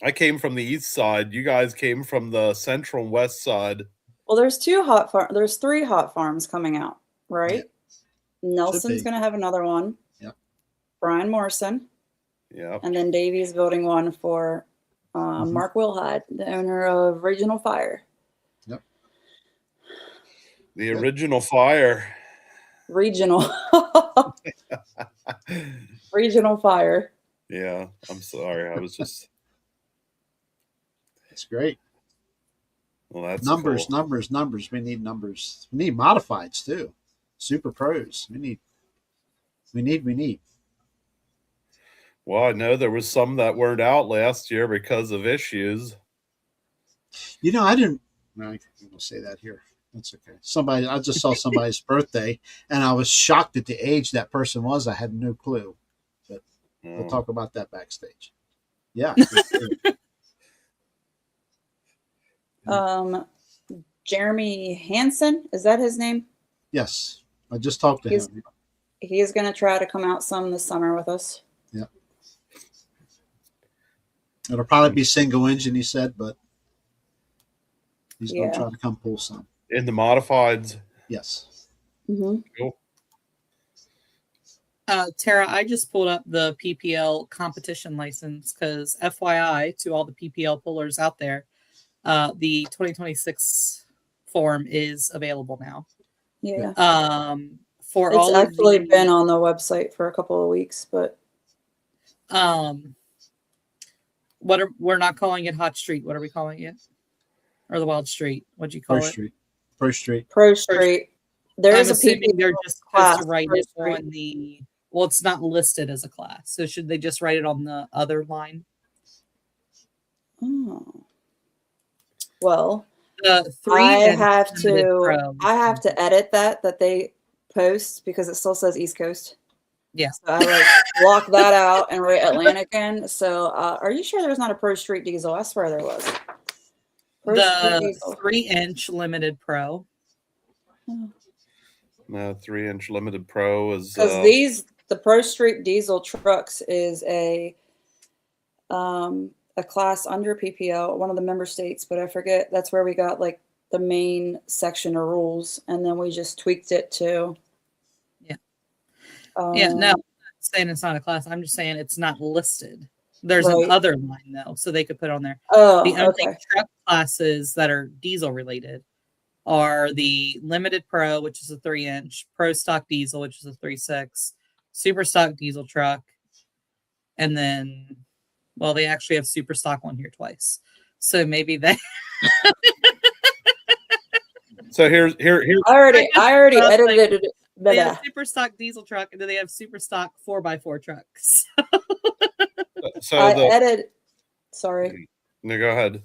I came from the east side. You guys came from the central and west side. Well, there's there's 3 hot farms coming out, right? Nelson's be. going to have another one. Yep. Brian Morrison. Yeah. And then Davey's building one for Mark Wilhide, the owner of Regional Fire. Yep. The original fire. Regional. Regional Fire. Yeah. I'm sorry. I was just. That's great. Well, that's Numbers, cool. numbers. We need numbers. We need modifieds too. Super pros. We need. Well, I know there was some that weren't out last year because of issues. You know, I didn't. No, I won't say that here. That's okay. I just saw somebody's birthday, and I was shocked at the age that person was. I had no clue. But we'll talk about that backstage. Yeah. Jeremy Hansen, is that his name? Yes, I just talked to him. He is going to try to come out some this summer with us. Yeah. It'll probably be single engine, he said, but he's going to try to come pull some. In the modifieds? Yes. Mm-hmm. Cool. Tara, I just pulled up the PPL competition license because FYI to all the PPL pullers out there, the 2026 form is available now. Yeah. For it's all actually of the, been on the website for a couple of weeks, but we're not calling it Hot Street. What are we calling it? Or the Wild Street? What'd you call it? Pro Street. Pro Street. There's I'm assuming they're just supposed to write it Street. on the. Well, it's not listed as a class, so should they just write it on the other line? Oh. Well, The I have to edit that they post because it still says East Coast. Yeah. So I block that out and write Atlantic in. So are you sure there's not a Pro Street Diesel? I swear there was. The 3-inch limited pro. Oh. No, 3-inch limited pro is because the Pro Street Diesel trucks is a class under PPL, one of the member states, but I forget. That's where we got like the main section of rules, and then we just tweaked it to. Yeah. No, I'm not saying it's not a class. I'm just saying it's not listed. There's an other line though, so they could put on there. Oh, the only truck classes that are diesel related are the Limited Pro, which is a 3-inch, Pro Stock Diesel, which is a 3.6, Super Stock Diesel truck, and then, well, they actually have Super Stock one here twice, so maybe they. So here. I already edited it. They have Super Stock Diesel truck, and then they have Super Stock 4x4 trucks. Sorry. No, go ahead.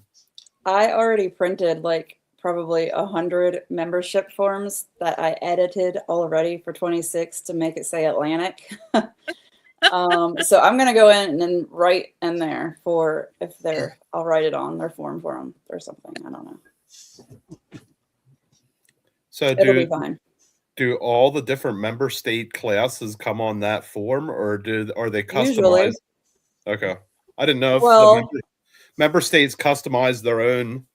I already printed like probably 100 membership forms that I edited already for 26 to make it say Atlantic. So I'm going to go in and write in there for if they're, I'll write it on their form for them or something. I don't know. So it'll be fine. do all the different member state classes come on that form, or are they Usually. customized? Okay, I didn't know if the Well, member states customize their own.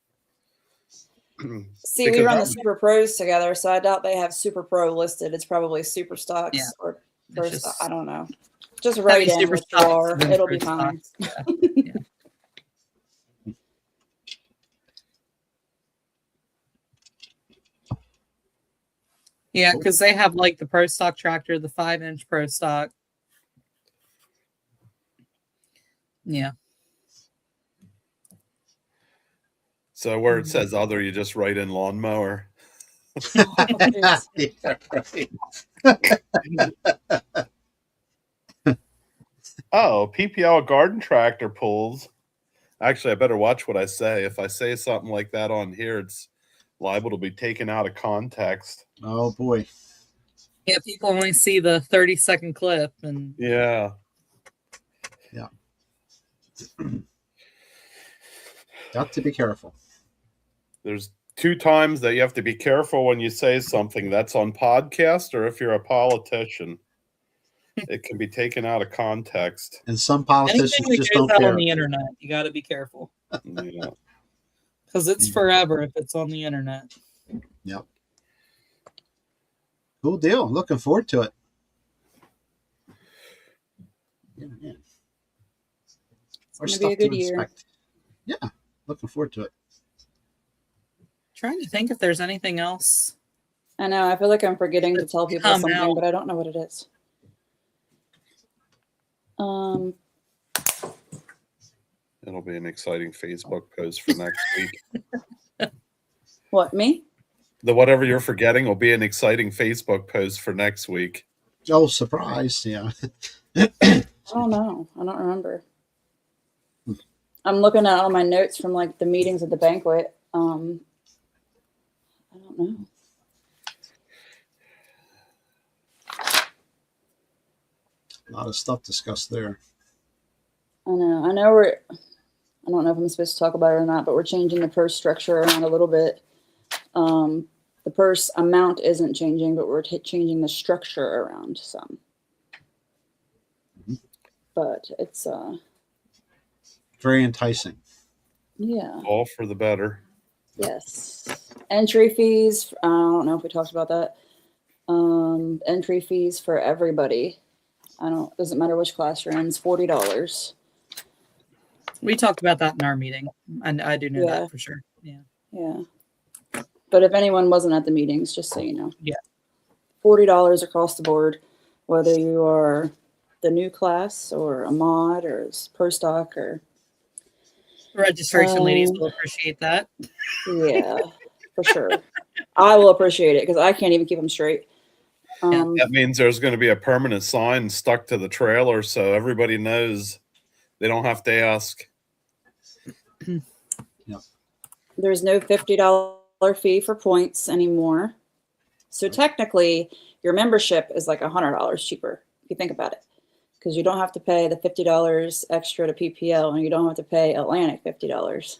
see, we run the Super Pros together, so I doubt they have Super Pro listed. It's probably Super Stocks Yeah. or It's Pro. just I don't know. Just write in Super what you stocks are. and then It'll be Pro fine. stocks. Yeah, because they have like the Pro Stock tractor, the 5-inch Pro Stock. Yeah. So where it says other, you just write in lawnmower. Yeah, right. Oh, PPL garden tractor pulls. Actually, I better watch what I say. If I say something like that on here, it's liable to be taken out of context. Oh boy. Yeah, people only see the 30-second clip and Yeah. Got to be careful. There's 2 times that you have to be careful when you say something. That's on podcast, or if you're a politician. It can be taken out of context. And some anything politicians that just goes don't out care. on the internet, you got to be careful Yeah. because it's forever if it's on the internet. Yep. Cool deal. Looking forward to it. Yeah. It's gonna be a good year. Yeah. Looking forward to it. Trying to think if there's anything else. I know. I feel like I'm forgetting to tell people Come something, out. but I don't know what it is. It'll be an exciting Facebook post for next week. What, me? The whatever you're forgetting will be an exciting Facebook post for next week. Oh, surprise. Yeah. I don't know. I don't remember. I'm looking at all my notes from like the meetings at the banquet. I don't know. A lot of stuff discussed there. I know. I don't know if I'm supposed to talk about it or not, but we're changing the purse structure around a little bit. The purse amount isn't changing, but we're changing the structure around some. But it's Very enticing. yeah. All for the better. Yes. Entry fees. I don't know if we talked about that. Entry fees for everybody. Doesn't matter which class you're in. It's $40. We talked about that in our meeting, and I do know Yeah. that for sure. Yeah. Yeah. But if anyone wasn't at the meetings, just so you know. Yeah. $40 across the board, whether you are the new class or a mod or pro stock or Registration ladies will appreciate that. yeah, for sure. I will appreciate it because I can't even keep them straight. That means there's going to be a permanent sign stuck to the trailer so everybody knows they don't have to ask. There's no $50 fee for points anymore. So technically, your membership is like $100 cheaper if you think about it, because you don't have to pay the $50 extra to PPL, and you don't have to pay Atlantic $50.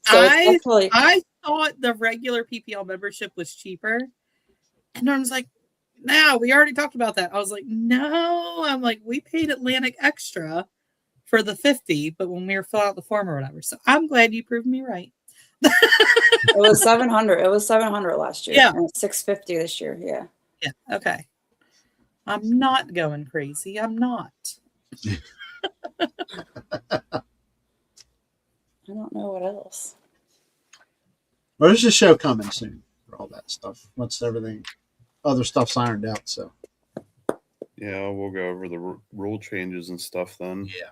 I thought the regular PPL membership was cheaper, and I was like, "No, we already talked about that." I was like, "No," I'm like, "We paid Atlantic extra for the 50, but when we were filling out the form or whatever." So I'm glad you proved me right. It was $700. It was $700 last year. Yeah. And it's $650 this year. Yeah. Yeah. Okay. I'm not going crazy. I'm not. I don't know what else. Well, there's a show coming soon for all that stuff. Once everything, other stuff's ironed out. So Yeah, we'll go over the rule changes and stuff then. yeah.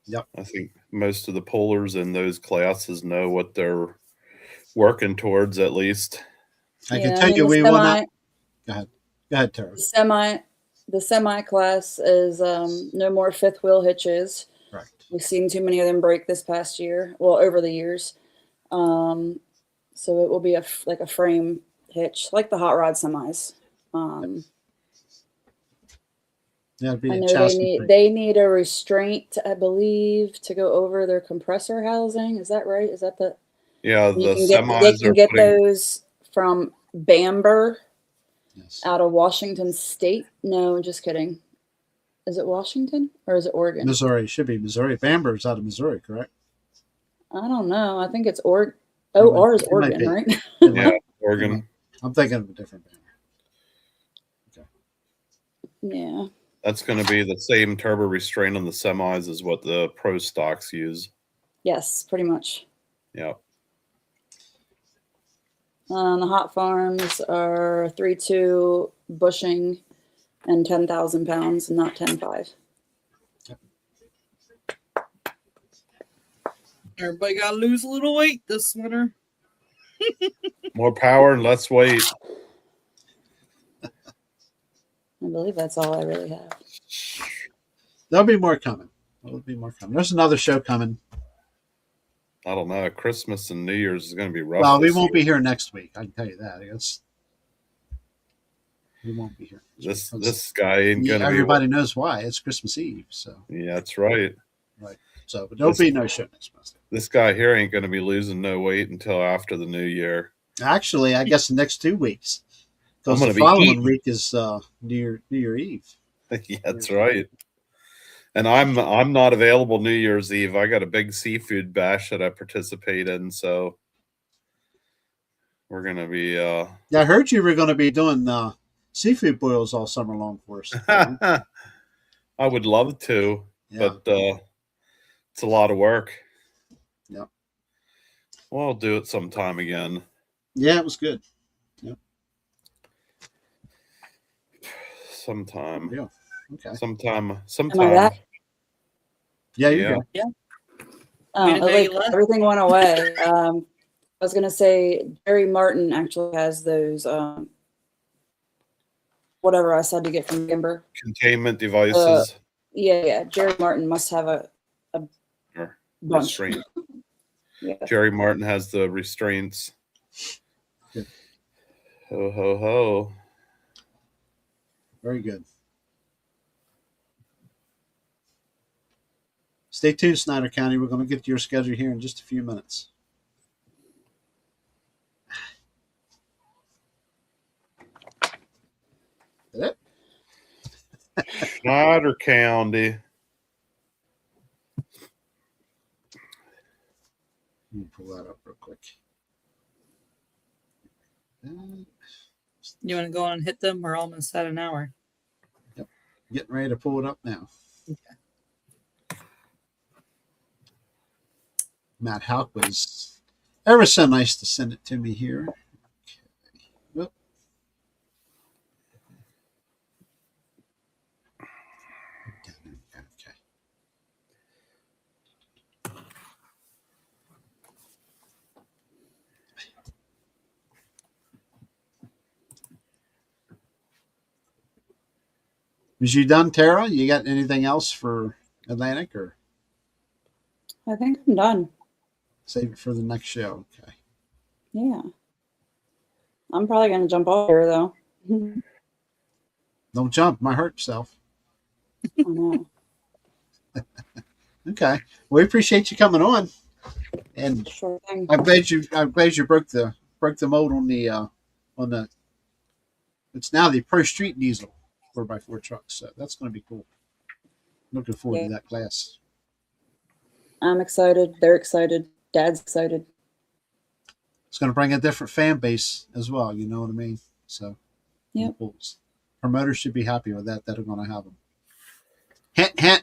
Yep. I think most of the pullers in those classes know what they're working towards, at least. I can tell you we will not. Go ahead, Tara. The semi class is no more fifth wheel hitches. Right. We've seen too many of them break this past year. Well, over the years. So it will be like a frame hitch, like the hot rod semis. That'd be I a know chassis. they need a restraint, I believe, to go over their compressor housing. Is that right? Is that the Yeah, You the can get they semis can are get putting. those from Bamber Yes. out of Washington State. No, just kidding. Is it Washington or is it Oregon? Missouri. Should be Missouri. Bamber's out of Missouri, correct? I don't know. I think it's Oregon. Oh, R is It might Oregon, be. right? It might- Yeah, Oregon. I'm thinking of a different Bamber. Yeah. That's going to be the same turbo restraint on the semis as what the pro stocks use. Yes, pretty much. Yeah. The hot farms are 3.2 bushing and 10,000 pounds, and not 10.5. Everybody got to lose a little weight this winter. More power and less weight. I believe that's all I really have. There'll be more coming. There's another show coming. I don't know. Christmas and New Year's is going to be rough. Well, we this won't year. be here next week. I can tell you that. We won't be here. This guy ain't going to be. Everybody knows why. It's Christmas Eve. So Yeah, that's right. but there'll be no show next Wednesday. This guy here ain't going to be losing no weight until after the new year. Actually, I guess the next 2 weeks. I'm Because gonna the be following eating. week is New Year Eve. Yeah, that's right. And I'm not available New Year's Eve. I got a big seafood bash that I participate in, so we're gonna be. Yeah, I heard you were going to be doing seafood boils all summer long for us. I would love to, Yeah. but it's a lot of work. Yep. Well, I'll do it sometime again. Yeah, it was good. Sometime. Yeah. Okay. Sometime. Am I back? Yeah, you're Yeah. good. We Oh, didn't know you like left. everything went away. I was gonna say Jerry Martin actually has those whatever I said to get from Bamber. Containment devices. Yeah. Jerry Martin must have a or bunch. restraint. Yeah. Jerry Martin has the restraints. Good. Ho ho ho. Very good. Stay tuned, Snyder County. We're going to get to your schedule here in just a few minutes. Is that it? Schneider County. Let me pull that up real quick. You want to go on and hit them? We're almost at an hour. Getting ready to pull it up now. Okay. Matt Houck was ever so nice to send it to me here. Okay. Whoop. Okay. Was you done, Tara? You got anything else for Atlantic, or I think I'm done. save it for the next show? Okay. Yeah. I'm probably gonna jump off here though. I Don't jump. Might hurt yourself. know. Okay. We appreciate you coming on, and Sure thing. I'm glad you broke the mold on the. It's now the Pro Street Diesel 4x4 truck, so that's going to be cool. Looking forward to Yeah. that class. I'm excited. They're excited. Dad's excited. It's going to bring a different fan base as well. You know what I mean? So, Yep. promoters should be happy with that. That are going to have them. Hint, hint.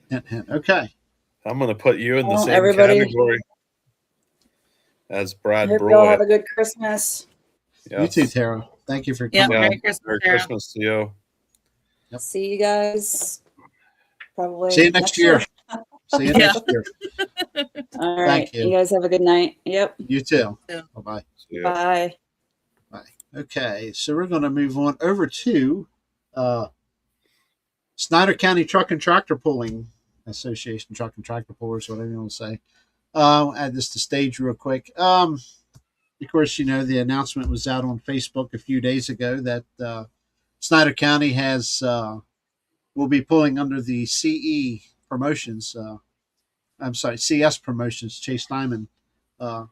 Hint, hint. Okay. I'm going to put you in the Well, same everybody- category as Brad I hope y'all have Broy. a good Christmas. Yes. You too, Tara. Thank you for Yeah. coming. Yeah. Merry Christmas, Merry Tara. Christmas to you. Yep. See you guys probably See you next year. See you Yeah. next year. All right. you. You guys have a good night. Yep. You too. Yeah. Bye-bye. See ya. Bye. Okay, so we're going to move on over to Snyder County Truck and Tractor Pulling Association, Truck and Tractor Pullers, whatever you want to say. Add this to stage real quick. Of course, you know, the announcement was out on Facebook a few days ago that Snyder County has will be pulling under the CE promotions. I'm sorry, CS promotions. Chase Diamond, uh,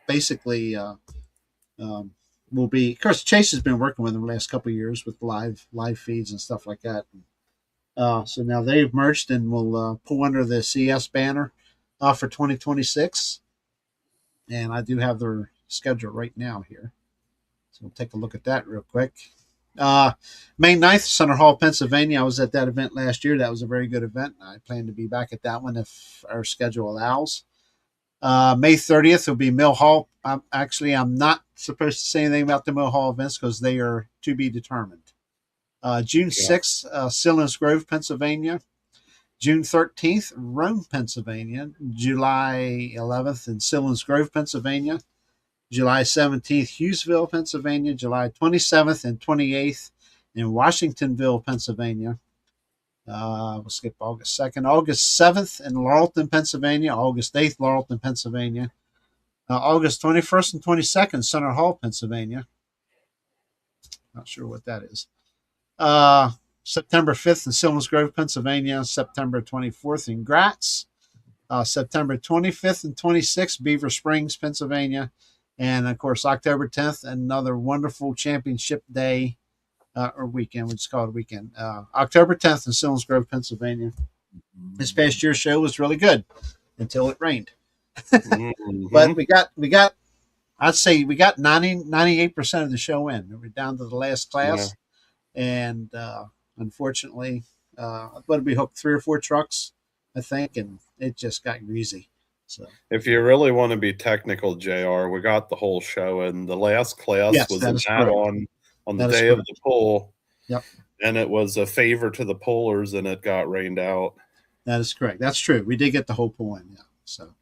basically, um, will be. Of course, Chase has been working with them the last couple of years with live feeds and stuff like that. So now they've merged and will pull under the CS banner for 2026. And I do have their schedule right now here. So we'll take a look at that real quick. May 9th, Center Hall, Pennsylvania. I was at that event last year. That was a very good event. I plan to be back at that one if our schedule allows. May 30th will be Mill Hall. I'm not supposed to say anything about the Mill Hall events because they are to be determined. June 6th, Sillins Grove, Pennsylvania. June 13th, Rome, Pennsylvania. July 11th in Sillins Grove, Pennsylvania. July 17th, Hughesville, Pennsylvania. July 27th and 28th in Washingtonville, Pennsylvania. We'll skip August 2nd. August 7th in Laurelton, Pennsylvania. August 8th, Laurelton, Pennsylvania. August 21st and 22nd, Center Hall, Pennsylvania. Not sure what that is. September 5th in Sillins Grove, Pennsylvania. September 24th in Gratz. September 25th and 26th, Beaver Springs, Pennsylvania. And, of course, October 10th, another wonderful championship day or weekend. We just call it a weekend. October 10th in Sillins Grove, Pennsylvania. This past year's show was really good until it rained. But we got I'd say we got 98% of the show in. We're down to the last class. Yeah. And unfortunately, but we hooked 3 or 4 trucks, I think, and it just got greasy. So if you really want to be technical, JR, we got the whole show, and the last class was an add-on on the day of the pull. Yep. And it was a favor to the pullers, and it got rained out. That is correct. That's true. We did get the whole pull in, yeah. So,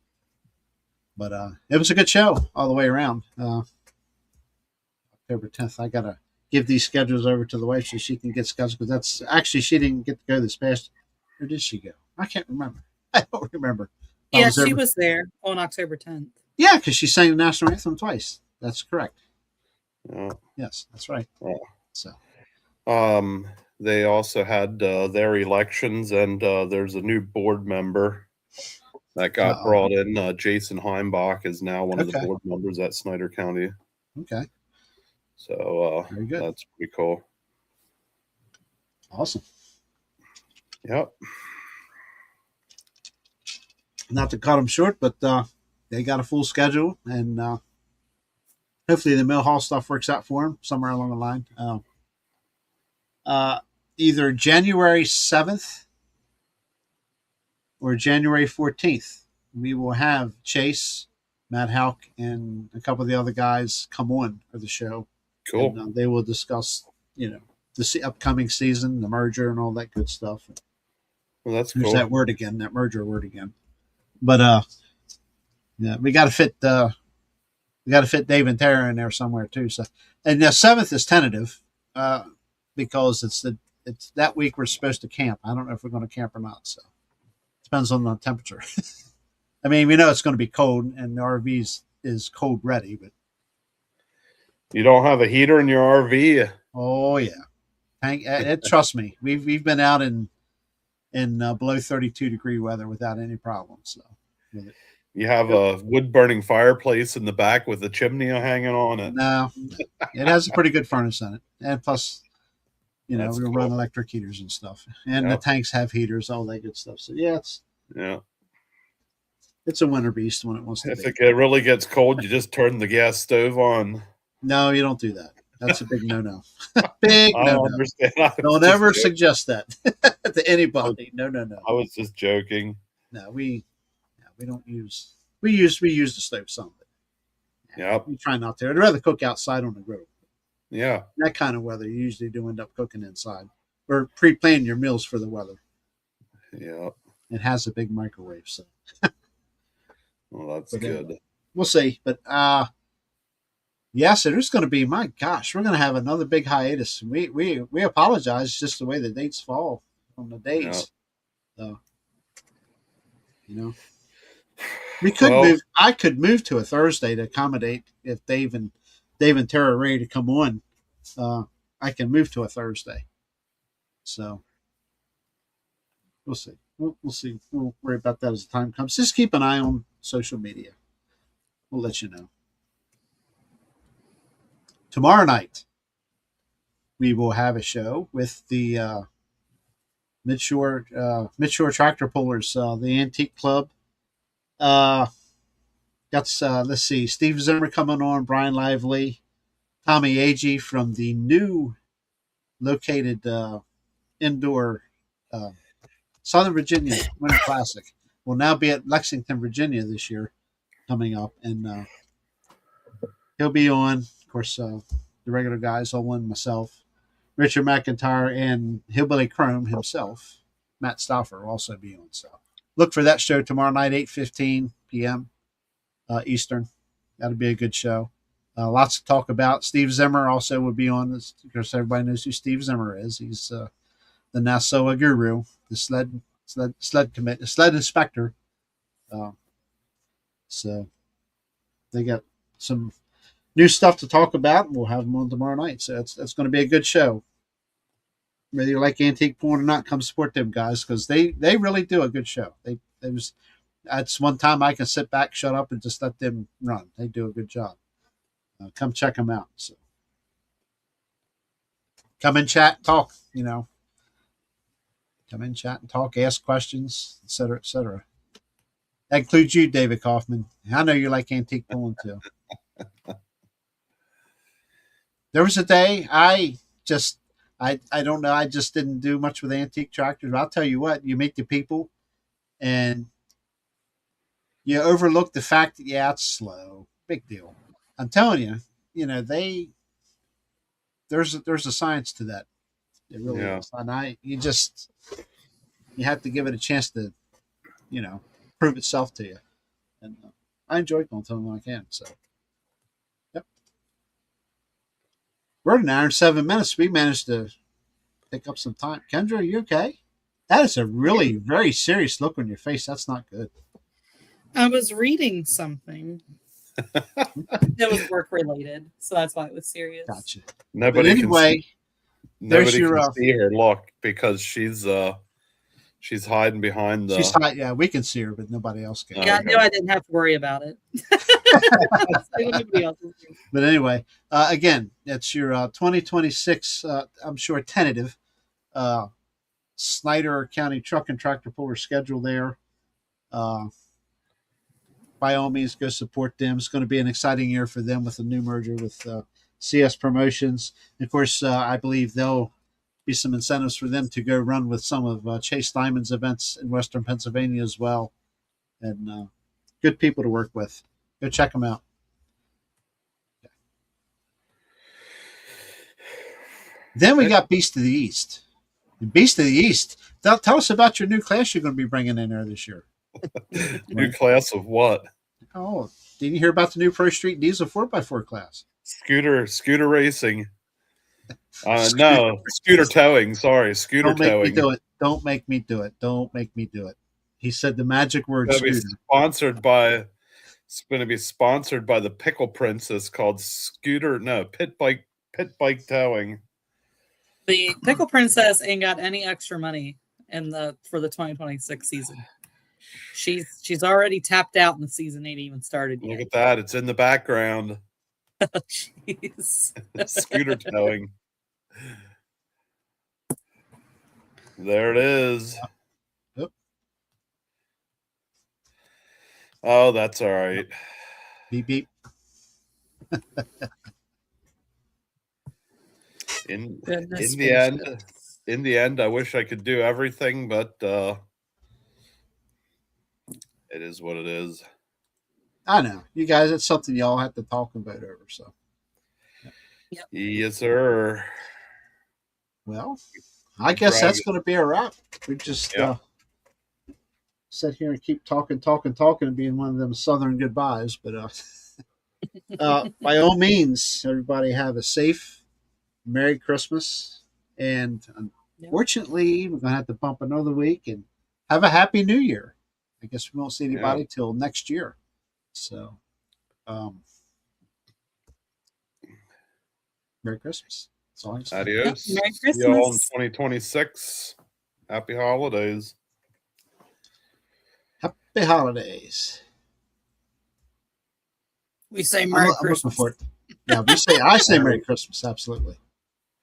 but it was a good show all the way around. October 10th. I gotta give these schedules over to the wife so she can get schedules, because that's actually she didn't get to go this past. Where did she go? I can't remember. I don't remember. Yeah, she was there on October 10th. Yeah, because she sang the national anthem twice. That's correct. Yeah. Yes, that's right. Yeah. So, they also had their elections, and there's a new board member that got brought in. Jason Heimbach is now one of the board members at Snyder County. Okay. So very good. That's pretty cool. Awesome. Yep. Not to cut them short, but they got a full schedule, and hopefully the Mill Hall stuff works out for them somewhere along the line. Either January 7th or January 14th, we will have Chase, Matt Houck, and a couple of the other guys come on for the show. Cool. And, they will discuss, the upcoming season, the merger, and all that good stuff. Well, that's cool. There's that word again, that merger word again. But yeah, we got to fit Dave and Tara in there somewhere too. So, and the 7th is tentative because it's that week we're supposed to camp. I don't know if we're going to camp or not. So depends on the temperature. I mean, we know it's going to be cold, and the RV is cold ready, but you don't have a heater in your RV. Oh yeah, trust me, we've been out in below 32-degree weather without any problems. So you have a wood burning fireplace in the back with a chimney hanging on it. No, it has a pretty good furnace in it, and plus, we cool. run electric heaters and stuff, and the tanks have heaters, all that good stuff. So yeah, it's a winter beast when it wants to. If it really gets cold, you just turn the gas stove on. No, you don't do that. That's a big no-no. Big no-no. I don't understand. Don't ever suggest that to anybody. No. I was just joking. No, we don't use. We use the stove some. Yeah. We try not to. I'd rather cook outside on the grill. Yeah. That kind of weather, you usually do end up cooking inside. Or pre-planning your meals for the weather. Yeah. It has a big microwave, so. Well, that's good. We'll see, but yes, it is going to be. My gosh, we're going to have another big hiatus. We apologize, just the way the dates fall on the days. So, we could move. I could move to a Thursday to accommodate if Dave and Tara are ready to come on. I can move to a Thursday. So we'll see. We'll see. We'll worry about that as the time comes. Just keep an eye on social media. We'll let you know. Tomorrow night, we will have a show with the Midshore Tractor Pullers, the Antique Club. Got let's see, Steve Zimmer coming on, Brian Lively, Tommy Agee from the new located indoor uh, Southern Virginia Winter Classic. Will now be at Lexington, Virginia this year, coming up, and he'll be on. Of course, the regular guys, Owen, myself, Richard McIntyre, and Hillbilly Chrome himself, Matt Stauffer, will also be on. So look for that show tomorrow night, 8:15 p.m. Eastern. That'll be a good show. Lots to talk about. Steve Zimmer also will be on. Of course, everybody knows who Steve Zimmer is. He's the Nassau guru, the sled inspector. So they got some new stuff to talk about, and we'll have them on tomorrow night. So it's going to be a good show. Whether you like antique porn or not, come support them guys because they really do a good show. They was that's one time I can sit back, shut up, and just let them run. They do a good job. Come check them out. So come and chat, talk. Come in, chat, and talk, ask questions, etc., etc. That includes you, David Kaufman. I know you like antique pulling too. There was a day I don't know, I just didn't do much with antique tractors. But I'll tell you what, you meet the people and you overlook the fact that it's slow. Big deal. I'm telling you, there's a science to that. It really is. And you have to give it a chance to, prove itself to you. And I enjoy going to them when I can. So, yep. We're at an hour and 7 minutes. We managed to pick up some time. Kendra, are you okay? That is a really very serious look on your face. That's not good. I was reading something that was work related, so that's why it was serious. Gotcha. Nobody can see her look because she's hiding behind the. She's hiding. Yeah, we can see her, but nobody else can. Yeah, I knew I didn't have to worry about it. But anyway, again, it's your 2026. I'm sure tentative Snyder County Truck and Tractor Puller schedule there. By all means, go support them. It's going to be an exciting year for them with a new merger with CS Promotions. And of course, I believe there'll be some incentives for them to go run with some of Chase Diamond's events in Western Pennsylvania as well. And good people to work with. Go check them out. Then we got Beast of the East. And Beast of the East, tell us about your new class you're going to be bringing in there this year. New class of what? Oh, did you hear about the new Pro Street Diesel 4x4 class? Scooter racing. No, scooter towing. Sorry, scooter Don't make towing. me do it. Don't make me do it. Don't make me do it. He said the magic word scooter. It's going to be sponsored by the Pickle Princess called Pit Bike Towing. The Pickle Princess ain't got any extra money for the 2026 season. She's already tapped out, and the season ain't even started yet. Look at that! It's in the background. Jeez. Scooter towing. There it is. Yep. Oh, that's all right. Beep beep. In the end, I wish I could do everything, but it is what it is. I know. You guys, it's something y'all have to talk and vote over. So, yep. Yes, sir. Well, I guess that's going to be a wrap. We just sit here and keep talking, and being one of them Southern goodbyes. But by all means, everybody have a safe, Merry Christmas. And unfortunately, we're going to have to bump another week and have a Happy New Year. I guess we won't see anybody till next year. So, Merry Christmas. That's all I can say. Adios. Merry See you all in Christmas. 2026. Happy holidays. Happy holidays. We say I'm Merry looking Christmas. forward. Yeah, I say Merry Christmas. Absolutely.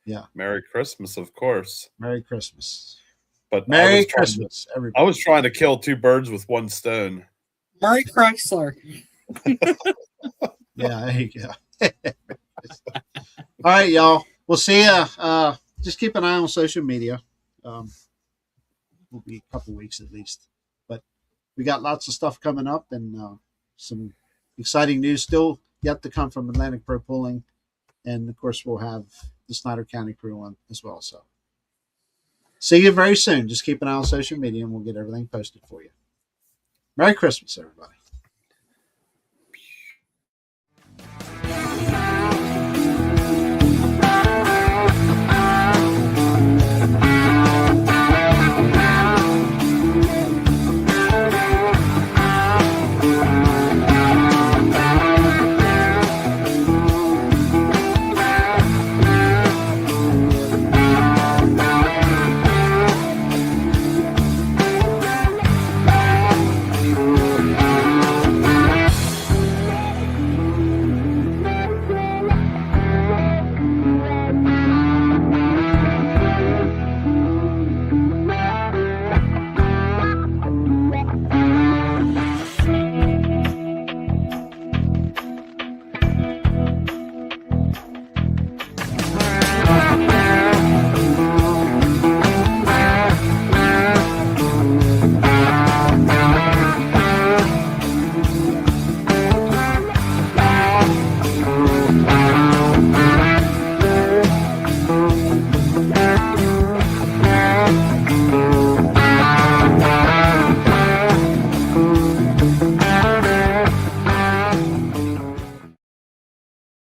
Yeah. Merry Christmas, of course. Merry Christmas. But Merry Christmas, I everybody. was trying to kill two birds with one stone. Murray Chrysler. Yeah, there you go. All right, y'all. We'll see ya. Just keep an eye on social media. Will be a couple weeks at least. But we got lots of stuff coming up and some exciting news still yet to come from Atlantic Pro Pulling. And of course, we'll have the Snyder County crew on as well. So see you very soon. Just keep an eye on social media and we'll get everything posted for you. Merry Christmas, everybody.